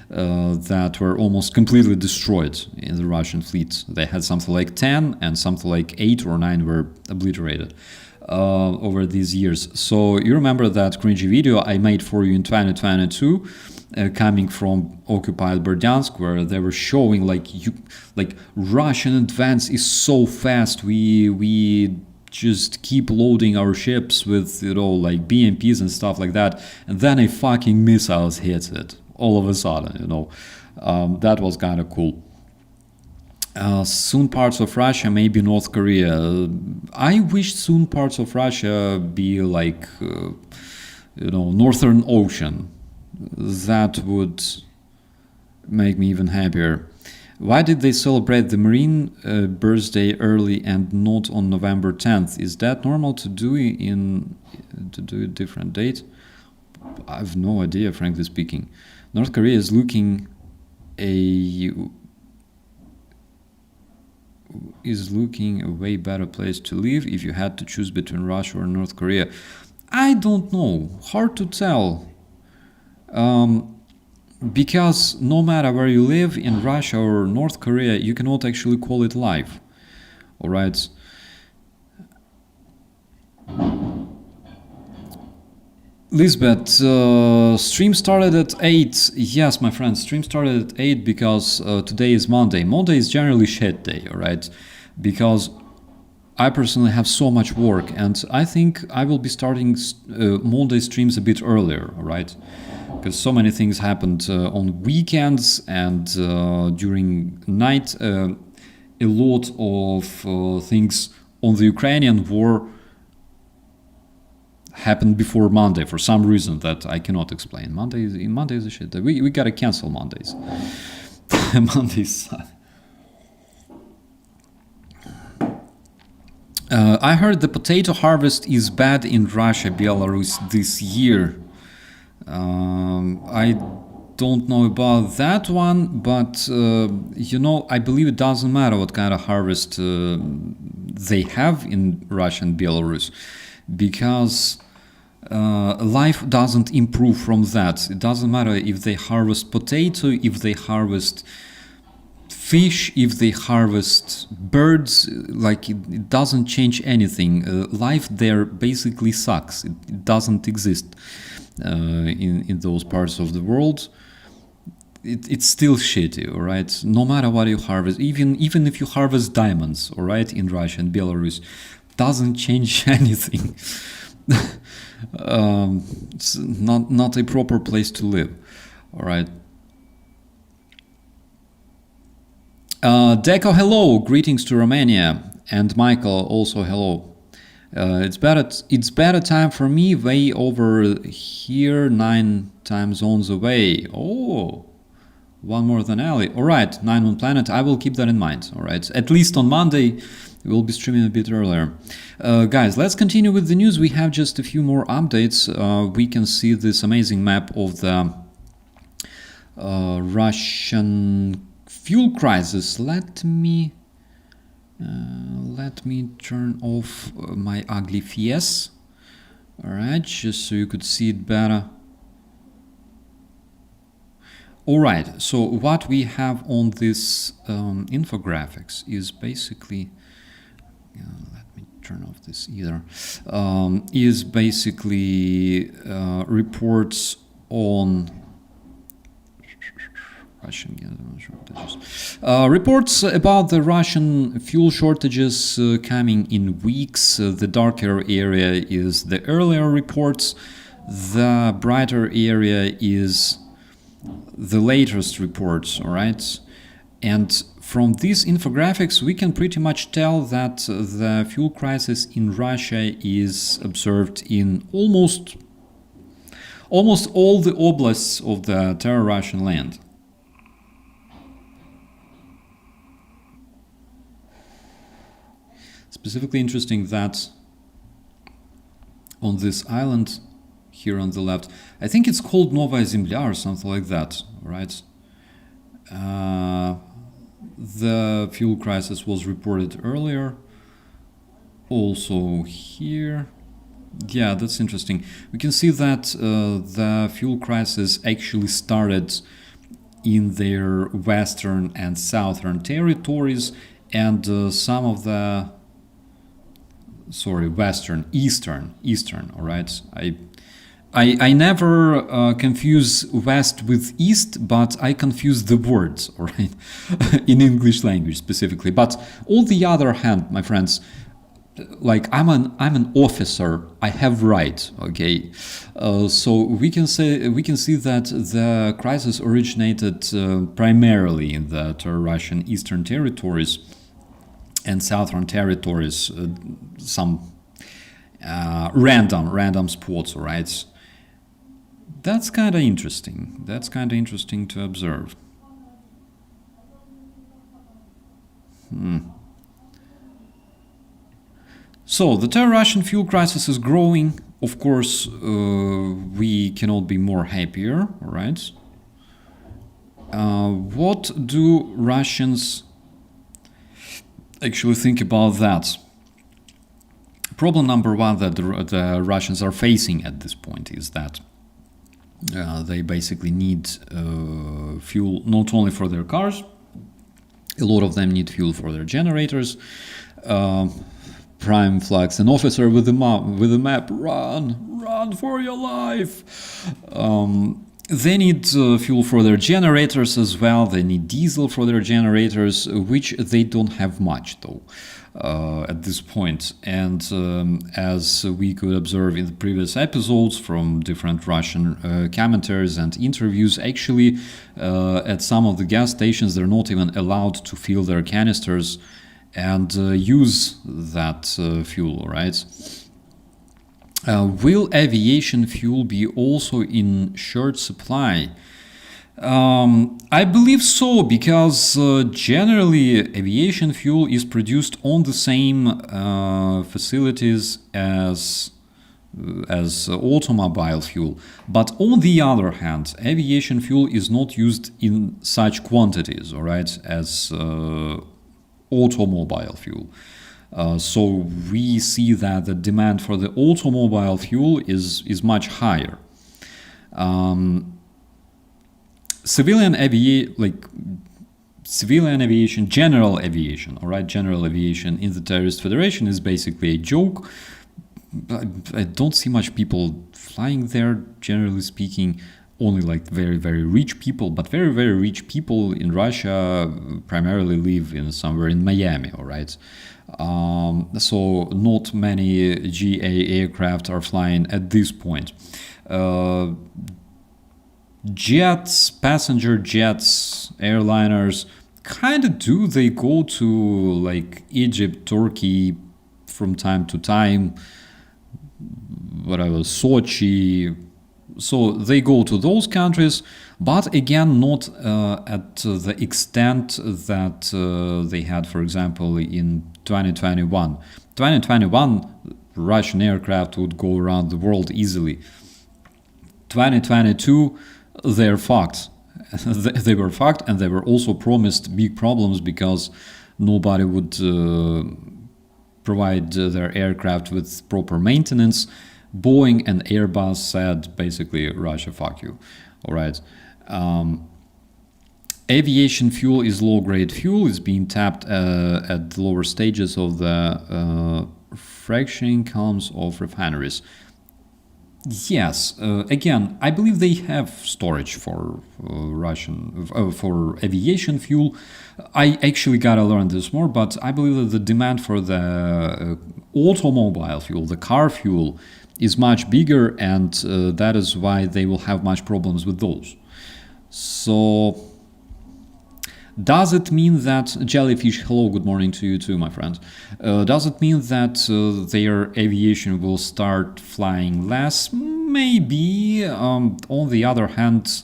that were almost completely destroyed in the Russian fleet. They had something like 10 and something like 8 or 9 were obliterated over these years. So you remember that cringy video I made for you in 2022 coming from occupied Berdyansk, where they were showing like Russian advance is so fast, we just keep loading our ships with like BMPs and stuff like that, and then a fucking missiles hits it all of a sudden, that was kind of cool. Soon parts of Russia, maybe North Korea. I wish soon parts of Russia be like, Northern Ocean. That would make me even happier. Why did they celebrate the Marine birthday early and not on November 10th? Is that normal to do a different date? I have no idea, frankly speaking. North Korea is looking a way better place to live if you had to choose between Russia or North Korea. I don't know. Hard to tell. Because no matter where you live in Russia or North Korea, you cannot actually call it life. All right. Lisbeth, stream started at 8. Yes, my friend, stream started at 8 because today is Monday. Monday is generally shit day, all right? because I personally have so much work, and I think I will be starting Monday streams a bit earlier, right? Because so many things happened on weekends and during night. A lot of things on the Ukrainian war happened before Monday for some reason that I cannot explain. Monday is a shit. We gotta cancel Mondays. Mondays. I heard the potato harvest is bad in Russia, Belarus this year. I don't know about that one, but I believe it doesn't matter what kind of harvest they have in Russia and Belarus, because life doesn't improve from that. It doesn't matter if they harvest potato, if they harvest fish, if they harvest birds, like it doesn't change anything. Life there basically sucks. It doesn't exist in those parts of the world. It's still shitty, all right? No matter what you harvest, even if you harvest diamonds, all right, in Russia and Belarus, doesn't change anything. It's not a proper place to live, all right? Deco, hello, greetings to Romania, and Michael, also hello. It's better time for me, way over here, 9 time zones away. Oh, one more than Ali. All right, 9 on planet. I will keep that in mind. All right, at least on Monday we'll be streaming a bit earlier. Guys, let's continue with the news. We have just a few more updates. We can see this amazing map of the Russian fuel crisis. Let me turn off my ugly face. All right, just so you could see it better. All right, so what we have on this infographics is basically, let me turn off this either, is basically reports on reports about the Russian fuel shortages coming in weeks. The darker area is the earlier reports. The brighter area is the latest reports, all right? And from these infographics, we can pretty much tell that the fuel crisis in Russia is observed in almost all the oblasts of the Terror Russian land. Specifically interesting that on this island here on the left, I think it's called Novaya Zemlya or something like that, right? The fuel crisis was reported earlier. Also here, yeah, that's interesting. We can see that the fuel crisis actually started in their western and southern territories, and some of the eastern, all right? I never confuse west with east, but I confuse the words, all right, in English language specifically. But on the other hand, my friends, like I'm an officer, I have right, okay? So we can see that the crisis originated primarily in the Russian eastern territories and southern territories, some random spots, all right? That's kind of interesting. That's kind of interesting to observe. So the Terror Russian fuel crisis is growing. Of course, we cannot be more happier, all right? What do Russians actually think about that? Problem number one that the Russians are facing at this point is that they basically need fuel not only for their cars, a lot of them need fuel for their generators. Prime flags an officer with the map, run for your life. They need fuel for their generators as well. They need diesel for their generators, which they don't have much though at this point. And as we could observe in the previous episodes from different Russian commentaries and interviews, actually at some of the gas stations they're not even allowed to fill their canisters and use that fuel, right? Will aviation fuel be also in short supply? I believe so, because generally aviation fuel is produced on the same facilities as automobile fuel. But on the other hand, aviation fuel is not used in such quantities, all right, as automobile fuel. So we see that the demand for the automobile fuel is much higher. Civilian aviation, general aviation, all right, general aviation in the Terrorist Federation is basically a joke. I don't see much people flying there, generally speaking. Only like very, very rich people, but very, very rich people in Russia primarily live in somewhere in Miami, all right? So not many GA aircraft are flying at this point. Jets, passenger jets, airliners, kind of do. They go to like Egypt, Turkey from time to time, whatever, Sochi. So they go to those countries, but again, not at the extent that they had, for example, in 2021. 2021, Russian aircraft would go around the world easily. 2022, they're fucked. They were fucked, and they were also promised big problems because nobody would provide their aircraft with proper maintenance. Boeing and Airbus said basically, Russia, fuck you. All right. Aviation fuel is low-grade fuel. It's being tapped at the lower stages of the fracturing columns of refineries. Yes, again, I believe they have storage for for aviation fuel. I actually gotta learn this more, but I believe that the demand for the automobile fuel, the car fuel, is much bigger, and that is why they will have much problems with those. So, does it mean that Jellyfish? Hello, good morning to you too, my friend. Does it mean that their aviation will start flying less? Maybe. On the other hand,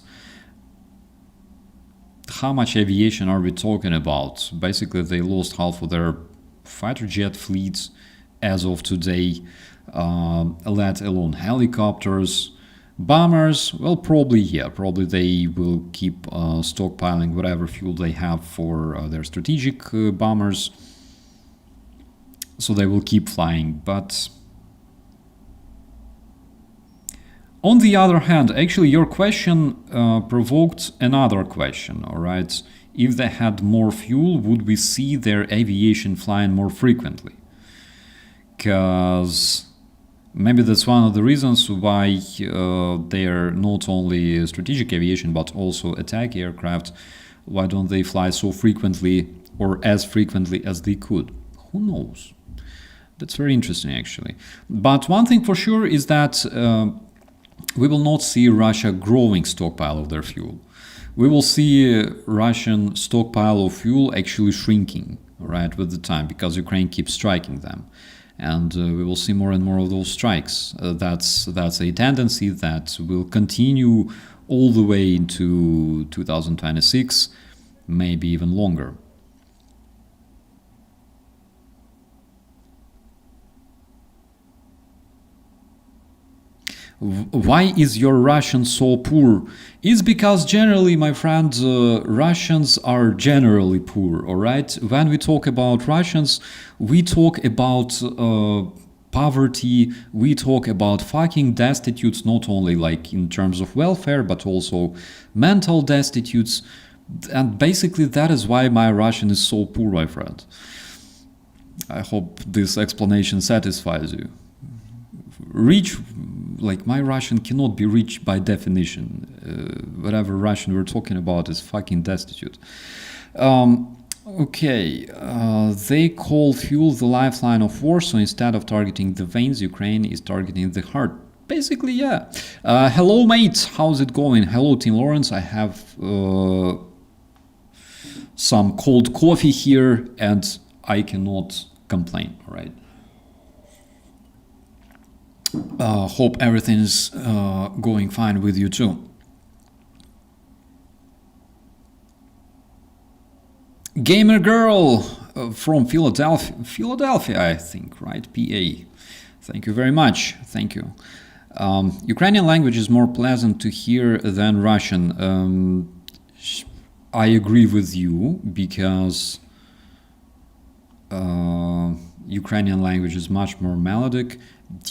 how much aviation are we talking about? Basically, they lost half of their fighter jet fleets as of today, let alone helicopters. Bombers, well, probably they will keep stockpiling whatever fuel they have for their strategic bombers, so they will keep flying. But on the other hand, actually your question provoked another question, all right? If they had more fuel, would we see their aviation flying more frequently? Because maybe that's one of the reasons why they're not only strategic aviation but also attack aircraft. Why don't they fly so frequently, or as frequently as they could? Who knows? That's very interesting, actually. But one thing for sure is that we will not see Russia growing stockpile of their fuel. We will see Russian stockpile of fuel actually shrinking, right, with the time, because Ukraine keeps striking them. And we will see more and more of those strikes. That's a tendency that will continue all the way into 2026, maybe even longer. Why is your Russian so poor? It's because generally, my friend, Russians are generally poor, all right? When we talk about Russians, we talk about poverty, we talk about fucking destitutes, not only like in terms of welfare, but also mental destitutes. And basically that is why my Russian is so poor, my friend. I hope this explanation satisfies you. Rich, like my Russian cannot be reached by definition. Whatever Russian we're talking about is fucking destitute. Okay, they call fuel the lifeline of war, so instead of targeting the veins, Ukraine is targeting the heart. Basically, yeah. Hello, mates. How's it going? Hello, Team Lawrence. I have some cold coffee here, and I cannot complain, all right? Hope everything's going fine with you too. Gamer girl from Philadelphia, I think, right? PA. Thank you very much. Thank you. Ukrainian language is more pleasant to hear than Russian. I agree with you because Ukrainian language is much more melodic.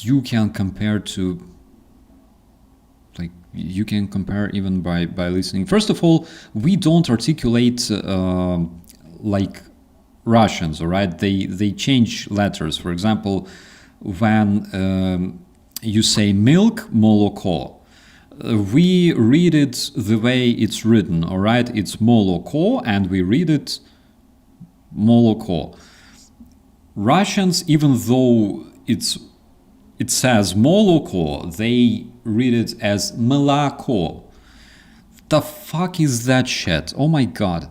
You can compare to, like, you can compare even by listening. First of all, we don't articulate like Russians, all right? They change letters. For example, when you say milk, moloko, we read it the way it's written, all right? It's moloko, and we read it moloko. Russians, even though it says moloko, they read it as melako. The fuck is that shit? Oh my god.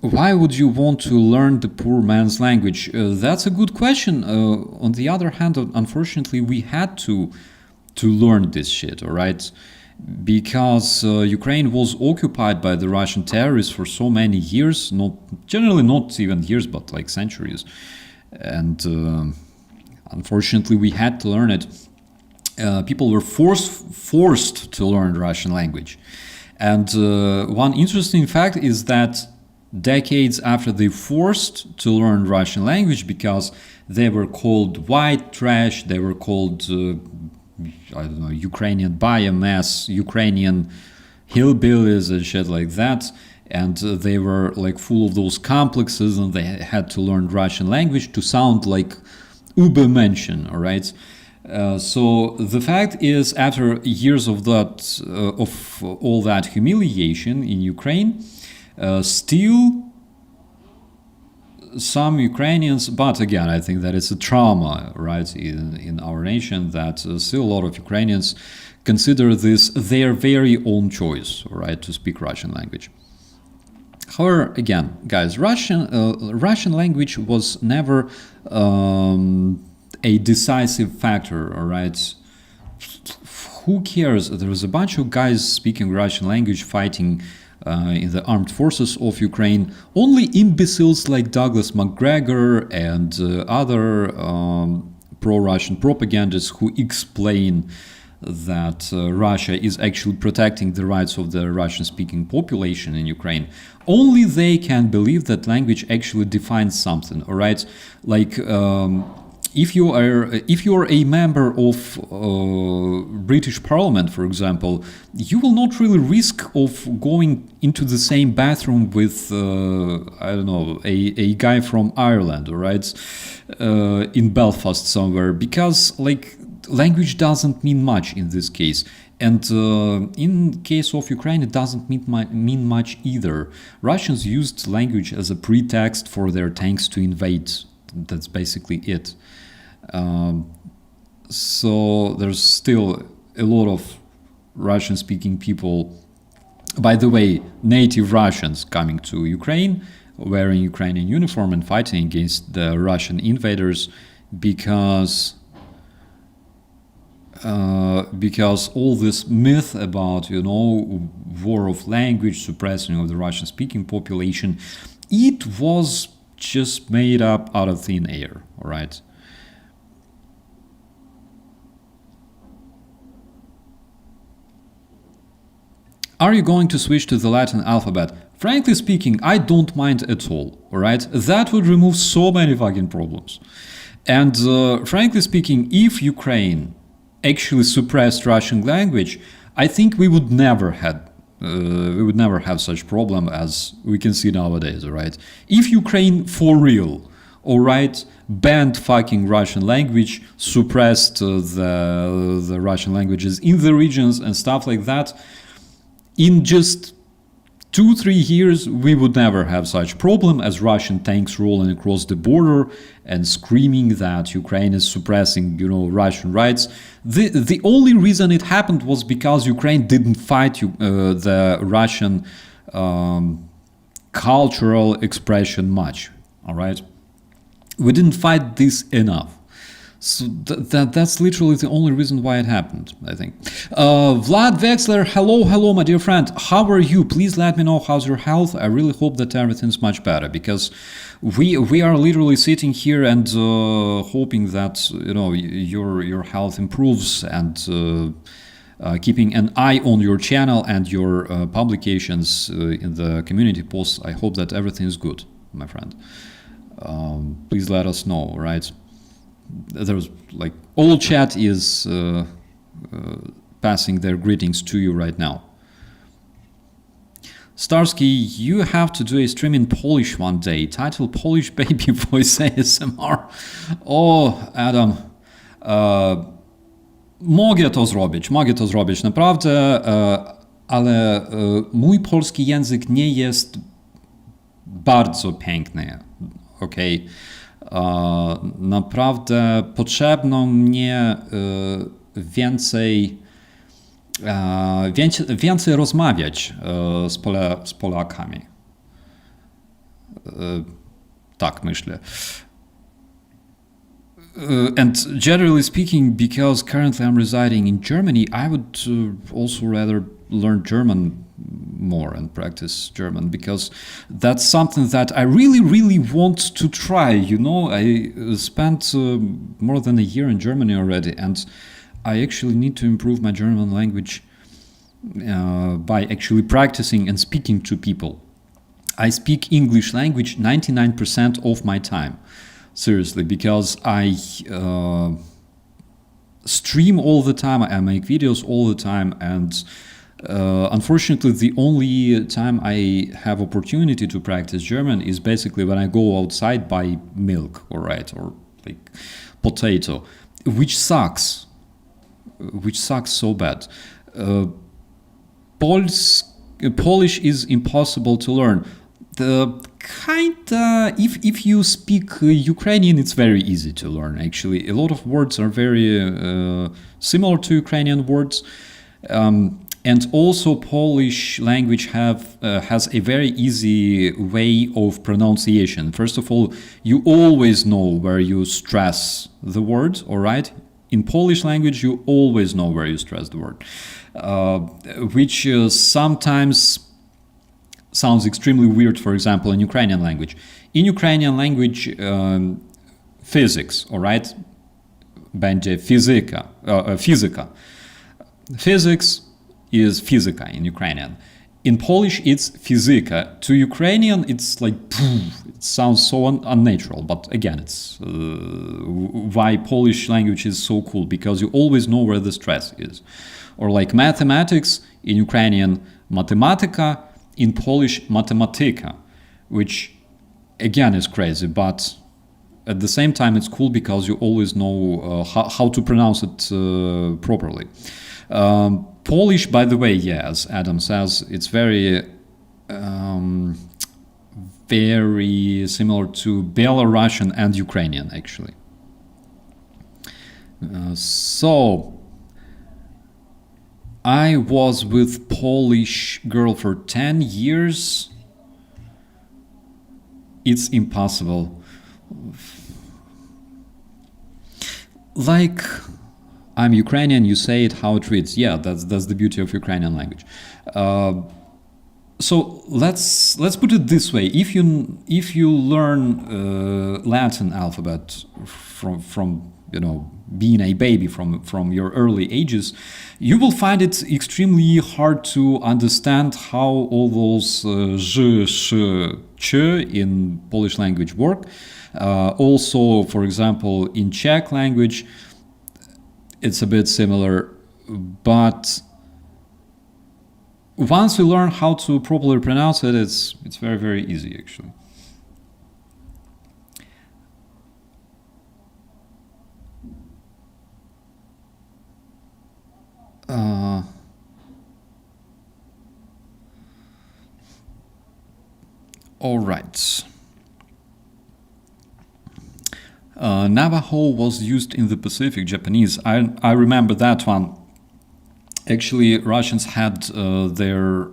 Why would you want to learn the poor man's language? That's a good question. On the other hand, unfortunately, we had to learn this shit, all right? Because Ukraine was occupied by the Russian terrorists for so many years, generally not even years, but like centuries. And unfortunately, we had to learn it. People were forced to learn Russian language. And one interesting fact is that decades after they forced to learn Russian language, because they were called white trash, they were called, I don't know, Ukrainian biomass, Ukrainian hillbillies and shit like that, and they were like full of those complexes, and they had to learn Russian language to sound like Übermenschen, all right? So the fact is, after years of that, of all that humiliation in Ukraine, still some Ukrainians, but again, I think that it's a trauma, right, in our nation, that still a lot of Ukrainians consider this their very own choice, right, to speak Russian language. However, again, guys, Russian language was never a decisive factor, all right? Who cares? There was a bunch of guys speaking Russian language fighting in the armed forces of Ukraine. Only imbeciles like Douglas MacGregor and other pro-Russian propagandists who explain that Russia is actually protecting the rights of the Russian-speaking population in Ukraine. Only they can believe that language actually defines something, all right? Like, if you are a member of British Parliament, for example, you will not really risk of going into the same bathroom with I don't know, a guy from Ireland, all right, in Belfast somewhere, because like language doesn't mean much in this case. And in case of Ukraine, it doesn't mean much either. Russians used language as a pretext for their tanks to invade. That's basically it. So there's still a lot of Russian-speaking people, by the way, native Russians coming to Ukraine, wearing Ukrainian uniform and fighting against the Russian invaders, because all this myth about, you know, war of language, suppressing of the Russian-speaking population, it was just made up out of thin air, all right? Are you going to switch to the Latin alphabet? Frankly speaking, I don't mind at all, alright? That would remove so many fucking problems. And frankly speaking, if Ukraine actually suppressed Russian language, I think we would never have such problem as we can see nowadays, alright? If Ukraine for real, alright, banned fucking Russian language, suppressed the Russian languages in the regions and stuff like that, in just 2-3 years, we would never have such problem as Russian tanks rolling across the border and screaming that Ukraine is suppressing, Russian rights. The only reason it happened was because Ukraine didn't fight the Russian cultural expression much. All right, we didn't fight this enough. So that's literally the only reason why it happened, I think. Vlad Wexler, hello, my dear friend. How are you? Please let me know how's your health. I really hope that everything's much better, because we are literally sitting here and hoping that your health improves, and keeping an eye on your channel and your publications in the community posts. I hope that everything is good, my friend. Please let us know, right? There's all chat is passing their greetings to you right now. Starsky, you have to do a stream in Polish one day. Title Polish Baby Voice ASMR. Adam. Mogę to zrobić, naprawdę, ale mój polski język nie jest bardzo piękny, okej? Naprawdę potrzebno mnie więcej rozmawiać z Polakami. Tak myślę. And generally speaking, because currently I'm residing in Germany, I would also rather learn German more and practice German, because that's something that I really want to try. I spent more than a year in Germany already, and I actually need to improve my German language by actually practicing and speaking to people. I speak English language 99% of my time. Seriously, because I stream all the time, I make videos all the time, and unfortunately the only time I have opportunity to practice German is basically when I go outside, buy milk, or potato, which sucks so bad. Polish is impossible to learn. If you speak Ukrainian, it's very easy to learn, actually. A lot of words are very similar to Ukrainian words. And also Polish language has a very easy way of pronunciation. First of all, you always know where you stress the word, all right? In Polish language, you always know where you stress the word, which sometimes sounds extremely weird, for example, in Ukrainian language. In Ukrainian language, physics, all right? Będzie fizyka. Physics is fizyka in Ukrainian. In Polish, it's fizyka. To Ukrainian, it's it sounds so unnatural. But again, it's why Polish language is so cool, because you always know where the stress is. Or like mathematics, in Ukrainian, matematyka, in Polish, matematyka, which again is crazy, but at the same time it's cool because you always know how to pronounce it properly. Polish, by the way, as Adam says, it's very similar to Belarusian and Ukrainian, actually. So I was with Polish girl for 10 years. It's impossible. I'm Ukrainian, you say it how it reads. Yeah, that's the beauty of Ukrainian language. So let's put it this way: if you learn Latin alphabet from being a baby from your early ages, you will find it extremely hard to understand how all those zh, sh, ch in Polish language work. Also, for example, in Czech language, it's a bit similar, but once you learn how to properly pronounce it, it's very, very easy, actually. All right. Navajo was used in the Pacific, Japanese. I remember that one. Actually, Russians had their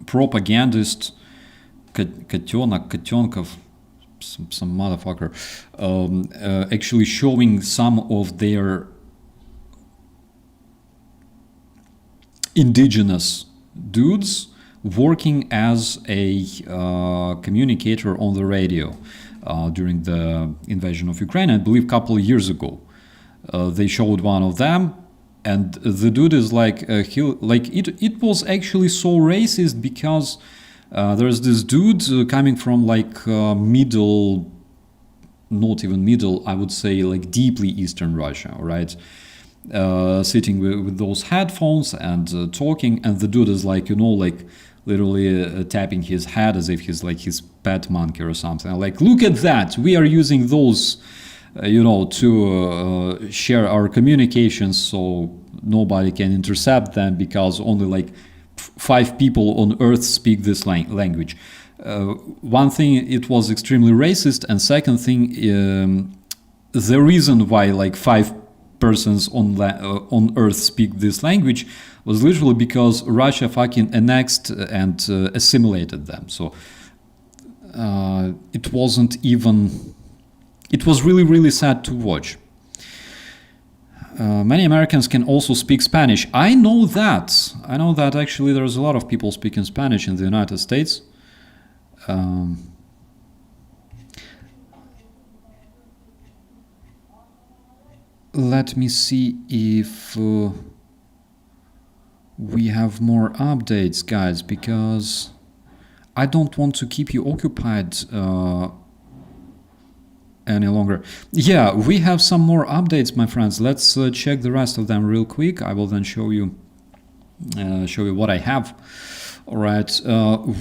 propagandist, Katenkov, some motherfucker, actually showing some of their indigenous dudes working as a communicator on the radio during the invasion of Ukraine. I believe a couple of years ago, they showed one of them, and the dude is like, it was actually so racist because there's this dude coming from like middle, not even middle, I would say like deeply Eastern Russia, right? Sitting with those headphones and talking, and the dude is like, like literally tapping his head as if he's like his pet monkey or something. Like, look at that, we are using those to share our communications so nobody can intercept them because only like 5 people on earth speak this language. One thing, it was extremely racist, and second thing, the reason why like 5 persons on earth speak this language was literally because Russia fucking annexed and assimilated them. So it wasn't even, it was really, really sad to watch. Many Americans can also speak Spanish. I know that actually there's a lot of people speaking Spanish in the United States. Let me see if we have more updates, guys, because I don't want to keep you occupied any longer. Yeah, we have some more updates, my friends. Let's check the rest of them real quick. I will then show you what I have. All right,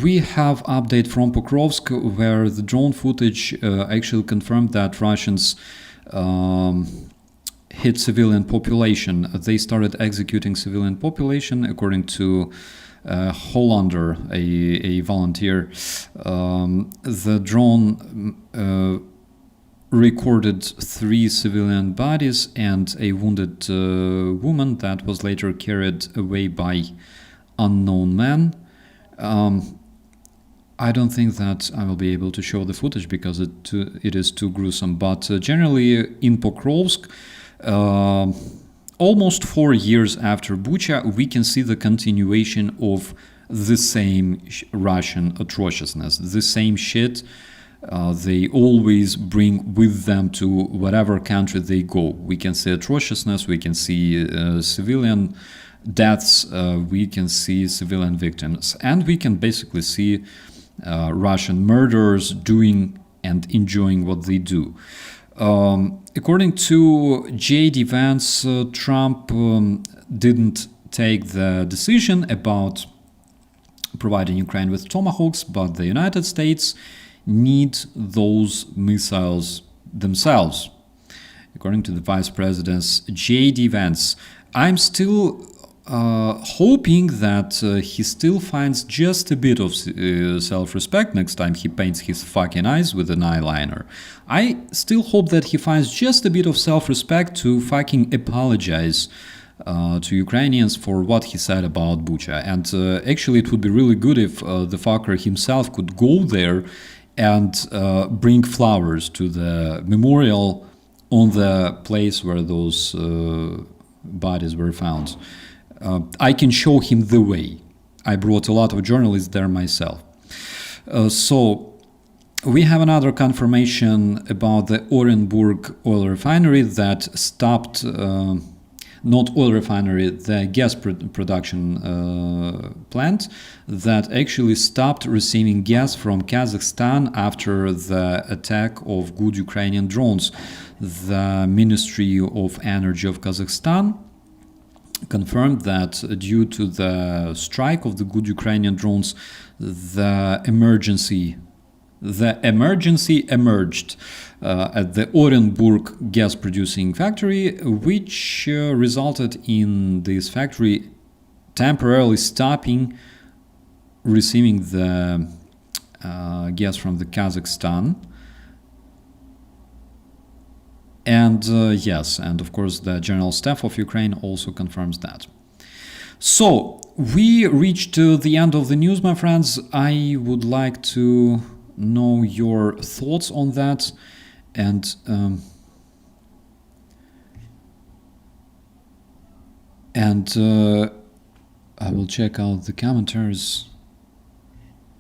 we have update from Pokrovsk, where the drone footage actually confirmed that Russians hit civilian population. They started executing civilian population, according to Hollander, a volunteer. The drone recorded 3 civilian bodies and a wounded woman that was later carried away by unknown men. I don't think that I will be able to show the footage because it is too gruesome, but generally in Pokrovsk, almost 4 years after Bucha, we can see the continuation of the same Russian atrociousness, the same shit they always bring with them to whatever country they go. We can see atrociousness, we can see civilian deaths, we can see civilian victims, and we can basically see Russian murderers doing and enjoying what they do. According to J.D. Vance, Trump didn't take the decision about providing Ukraine with Tomahawks, but the United States need those missiles themselves. According to the Vice President's J.D. Vance, I'm still hoping that he still finds just a bit of self-respect next time he paints his fucking eyes with an eyeliner. I still hope that he finds just a bit of self-respect to fucking apologize to Ukrainians for what he said about Bucha. And actually it would be really good if the fucker himself could go there and bring flowers to the memorial on the place where those bodies were found. I can show him the way. I brought a lot of journalists there myself. So we have another confirmation about the Orenburg oil refinery that stopped, not oil refinery, the gas production plant that actually stopped receiving gas from Kazakhstan after the attack of good Ukrainian drones. The Ministry of Energy of Kazakhstan confirmed that due to the strike of the good Ukrainian drones, the emergency emerged at the Orenburg gas producing factory, which resulted in this factory temporarily stopping receiving the gas from the Kazakhstan. And yes, and of course the General Staff of Ukraine also confirms that. So we reached the end of the news, my friends. I would like to know your thoughts on that, and I will check out the commentaries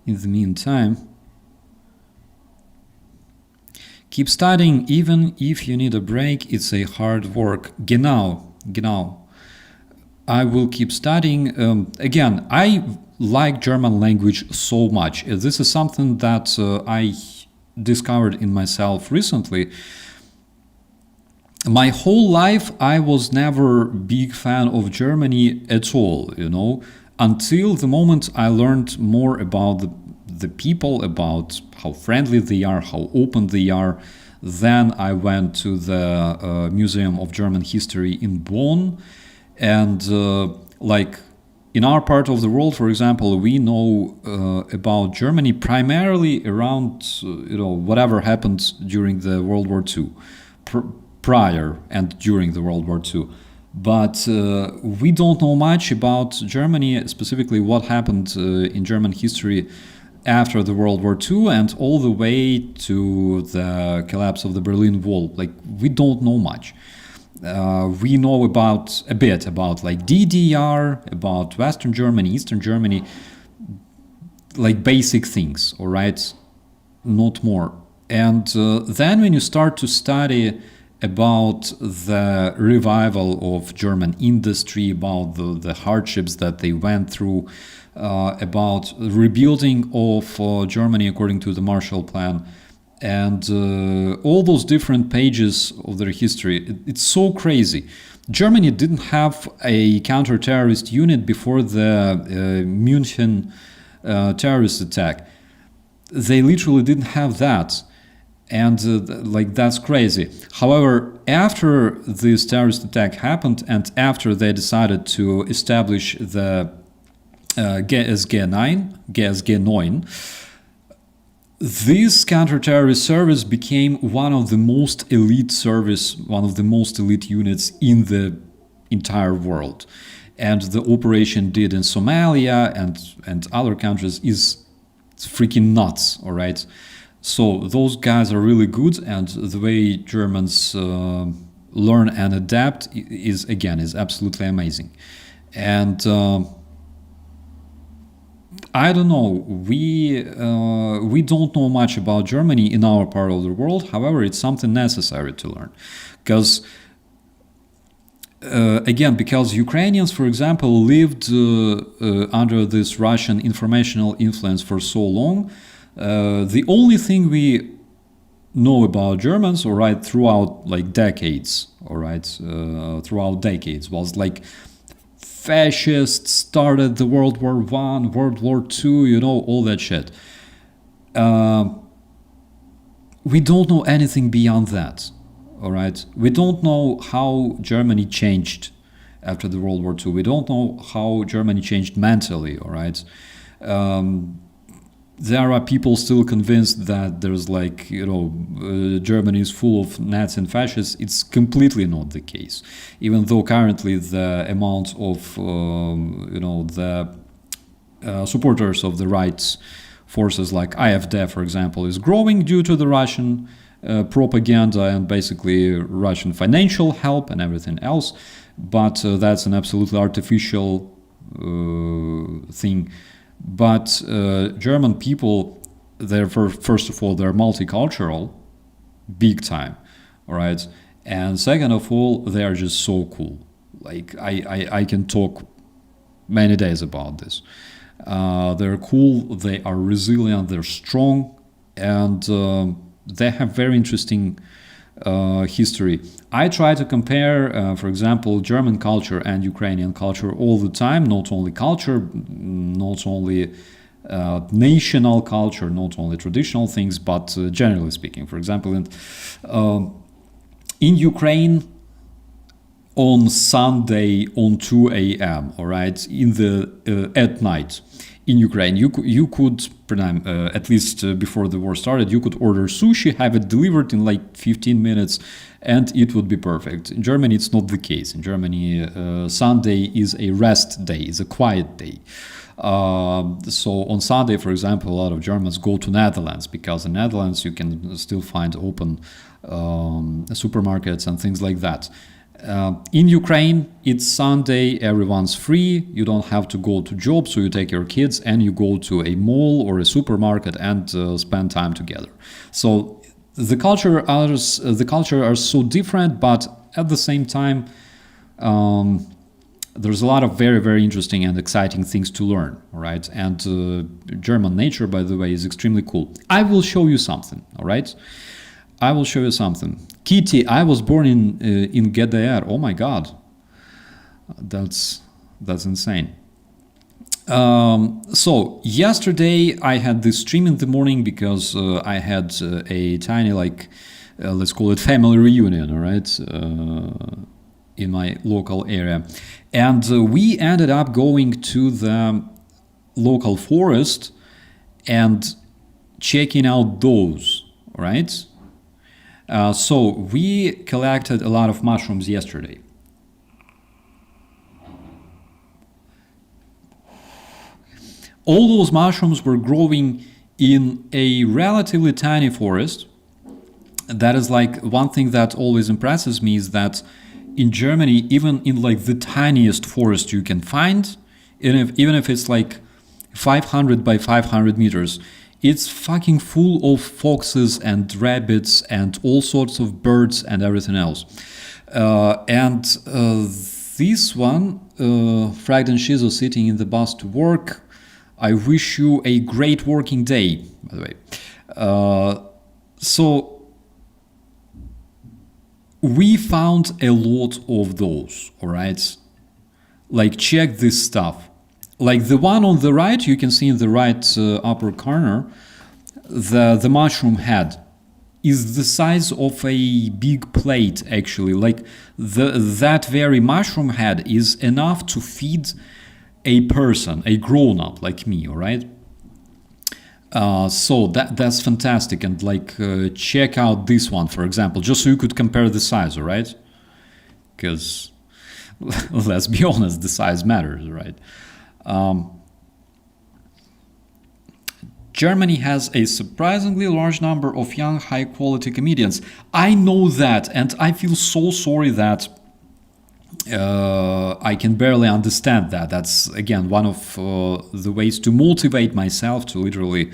in the meantime. Keep studying even if you need a break. It's a hard work. Genau. I will keep studying. Again, I like German language so much. This is something that I discovered in myself recently. My whole life I was never a big fan of Germany at all, until the moment I learned more about the people, about how friendly they are, how open they are. Then I went to the Museum of German History in Bonn, and like in our part of the world, for example, we know about Germany primarily around whatever happened during the World War II, prior and during the World War II. But we don't know much about Germany, specifically what happened in German history after the World War II and all the way to the collapse of the Berlin Wall. Like, we don't know much. We know a bit about like DDR, about Western Germany, Eastern Germany, like basic things, all right? Not more. And then when you start to study about the revival of German industry, about the hardships that they went through, about rebuilding of Germany according to the Marshall Plan, and all those different pages of their history, it's so crazy. Germany didn't have a counter-terrorist unit before the München terrorist attack. They literally didn't have that. And that's crazy. However, after this terrorist attack happened and after they decided to establish the GSG-9, this counter-terrorist service became one of the most elite units in the entire world. And the operation did in Somalia and other countries is freaking nuts, all right? So those guys are really good, and the way Germans learn and adapt is absolutely amazing. And I don't know, we don't know much about Germany in our part of the world. However, it's something necessary to learn, because because Ukrainians, for example, lived under this Russian informational influence for so long. The only thing we know about Germans, all right, throughout decades, was like fascists started the World War I, World War II, all that shit. We don't know anything beyond that, all right? We don't know how Germany changed after the World War II. We don't know how Germany changed mentally, all right? There are people still convinced that there's Germany is full of Nazis and fascists. It's completely not the case. Even though currently the amount of the supporters of the rights forces like AfD, for example, is growing due to the Russian propaganda and basically Russian financial help and everything else. But that's an absolutely artificial thing. But German people, first of all, they're multicultural, big time, all right? And second of all, they are just so cool. Like, I can talk many days about this. They're cool, they are resilient, they're strong, and they have very interesting history. I try to compare, for example, German culture and Ukrainian culture all the time, not only culture, not only national culture, not only traditional things, but generally speaking. For example, in Ukraine, on Sunday on 2 a.m. All right, in the at night in Ukraine. You could at least before the war started, you could order sushi, have it delivered in like 15 minutes, and it would be perfect. In Germany, it's not the case. In Germany, Sunday is a rest day, is a quiet day. So on Sunday, for example, a lot of Germans go to Netherlands, because in Netherlands you can still find open supermarkets and things like that. In Ukraine, it's Sunday, everyone's free, you don't have to go to job, so you take your kids and you go to a mall or a supermarket and spend time together. So the culture are so different, but at the same time, there's a lot of very, very interesting and exciting things to learn, all right? And German nature, by the way, is extremely cool. I will show you something, all right? I will show you something. Kitty, I was born in GDR. Oh my God, that's insane. So yesterday I had this stream in the morning because I had a tiny, let's call it family reunion, all right, in my local area, and we ended up going to the local forest and checking out those, all right. So we collected a lot of mushrooms yesterday. All those mushrooms were growing in a relatively tiny forest. That is like one thing that always impresses me, is that in Germany, even in like the tiniest forest you can find, even if it's like 500 by 500 meters, it's fucking full of foxes and rabbits and all sorts of birds and everything else. This one, Fragged and Shizo, sitting in the bus to work. I wish you a great working day, by the way. So we found a lot of those, all right? Like, check this stuff. Like the one on the right, you can see in the right upper corner, the mushroom head is the size of a big plate, actually. Like that very mushroom head is enough to feed a person, a grown-up like me, all right? So that's fantastic. And like check out this one, for example, just so you could compare the size, all right? Because let's be honest, the size matters, right? Germany has a surprisingly large number of young, high-quality comedians. I know that, and I feel so sorry that I can barely understand that. That's, again, one of the ways to motivate myself to literally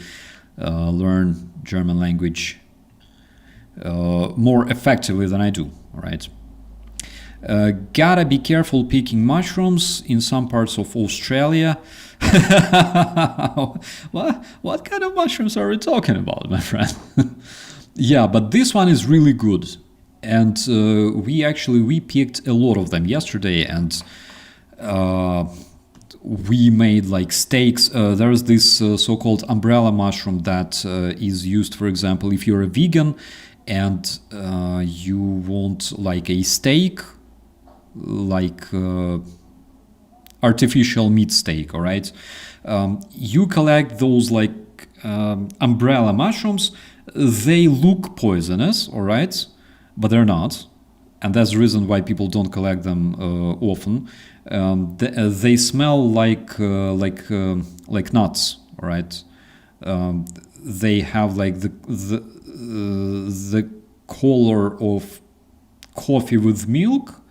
learn German language more effectively than I do, all right? Gotta be careful picking mushrooms in some parts of Australia. What kind of mushrooms are we talking about, my friend? Yeah, but this one is really good. And we picked a lot of them yesterday, and we made like steaks. There's this so-called umbrella mushroom that is used, for example, if you're a vegan and you want like a steak, like artificial meat steak, all right? You collect those like umbrella mushrooms. They look poisonous, all right? But they're not. And that's the reason why people don't collect them often. They smell like nuts, all right? They have like the color of coffee with milk,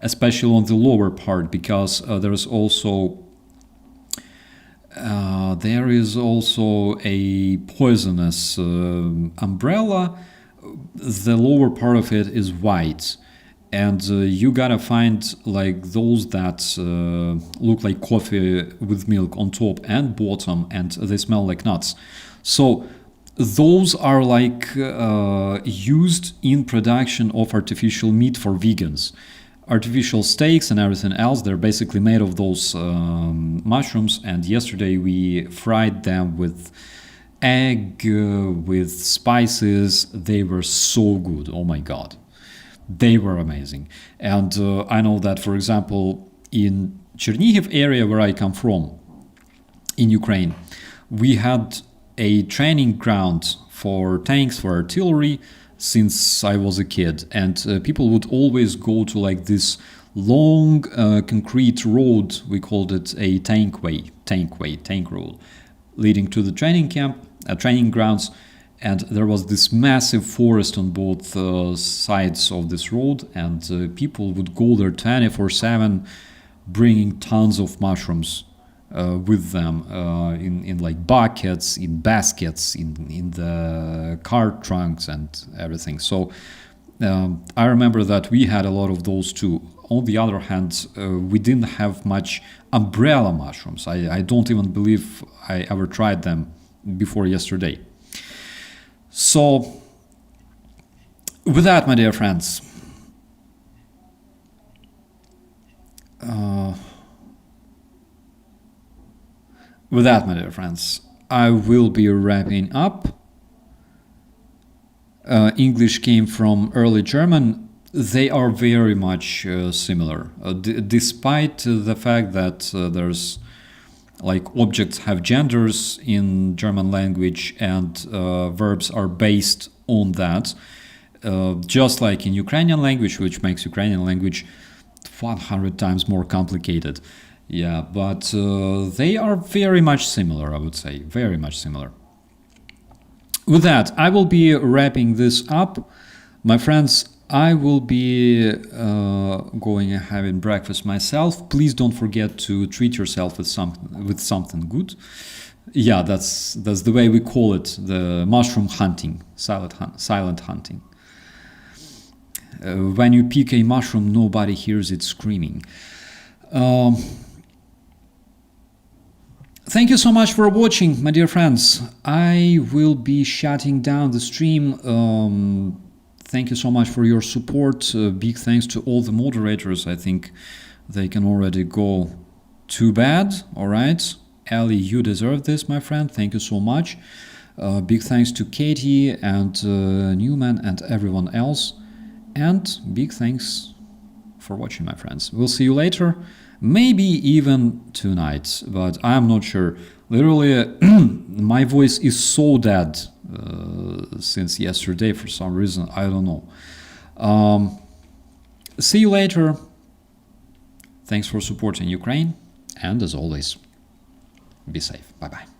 especially on the lower part, because there is also a poisonous umbrella. The lower part of it is white, and you gotta find like those that look like coffee with milk on top and bottom, and they smell like nuts. So those are like used in production of artificial meat for vegans. Artificial steaks and everything else, they're basically made of those mushrooms, and yesterday we fried them with egg, with spices. They were so good, oh my god. They were amazing. And I know that, for example, in Chernihiv area where I come from, in Ukraine, we had a training ground for tanks, for artillery, since I was a kid. And people would always go to like this long concrete road. We called it a tank road, leading to the training camp, training grounds. And there was this massive forest on both sides of this road, and people would go there 24/7, bringing tons of mushrooms with them in like buckets, in baskets, in the car trunks and everything. So I remember that we had a lot of those too. On the other hand, we didn't have much umbrella mushrooms. I don't even believe I ever tried them before yesterday. So, with that, my dear friends, I will be wrapping up. English came from early German. They are very much similar, despite the fact that there's like objects have genders in German language, and verbs are based on that, just like in Ukrainian language, which makes Ukrainian language 100 times more complicated. Yeah, but they are very much similar, I would say, very much similar. With that, I will be wrapping this up. My friends, I will be going and having breakfast myself. Please don't forget to treat yourself with something good. Yeah, that's the way we call it, the mushroom hunting, silent hunting. When you pick a mushroom, nobody hears it screaming. Thank you so much for watching, my dear friends. I will be shutting down the stream. Thank you so much for your support. Big thanks to all the moderators. I think they can already go to bed. All right. Ali, you deserve this, my friend. Thank you so much. Big thanks to Katie and Newman and everyone else. And big thanks for watching, my friends. We'll see you later. Maybe even tonight, but I'm not sure. Literally, my voice is so dead since yesterday for some reason. I don't know. See you later. Thanks for supporting Ukraine. And as always, be safe. Bye-bye.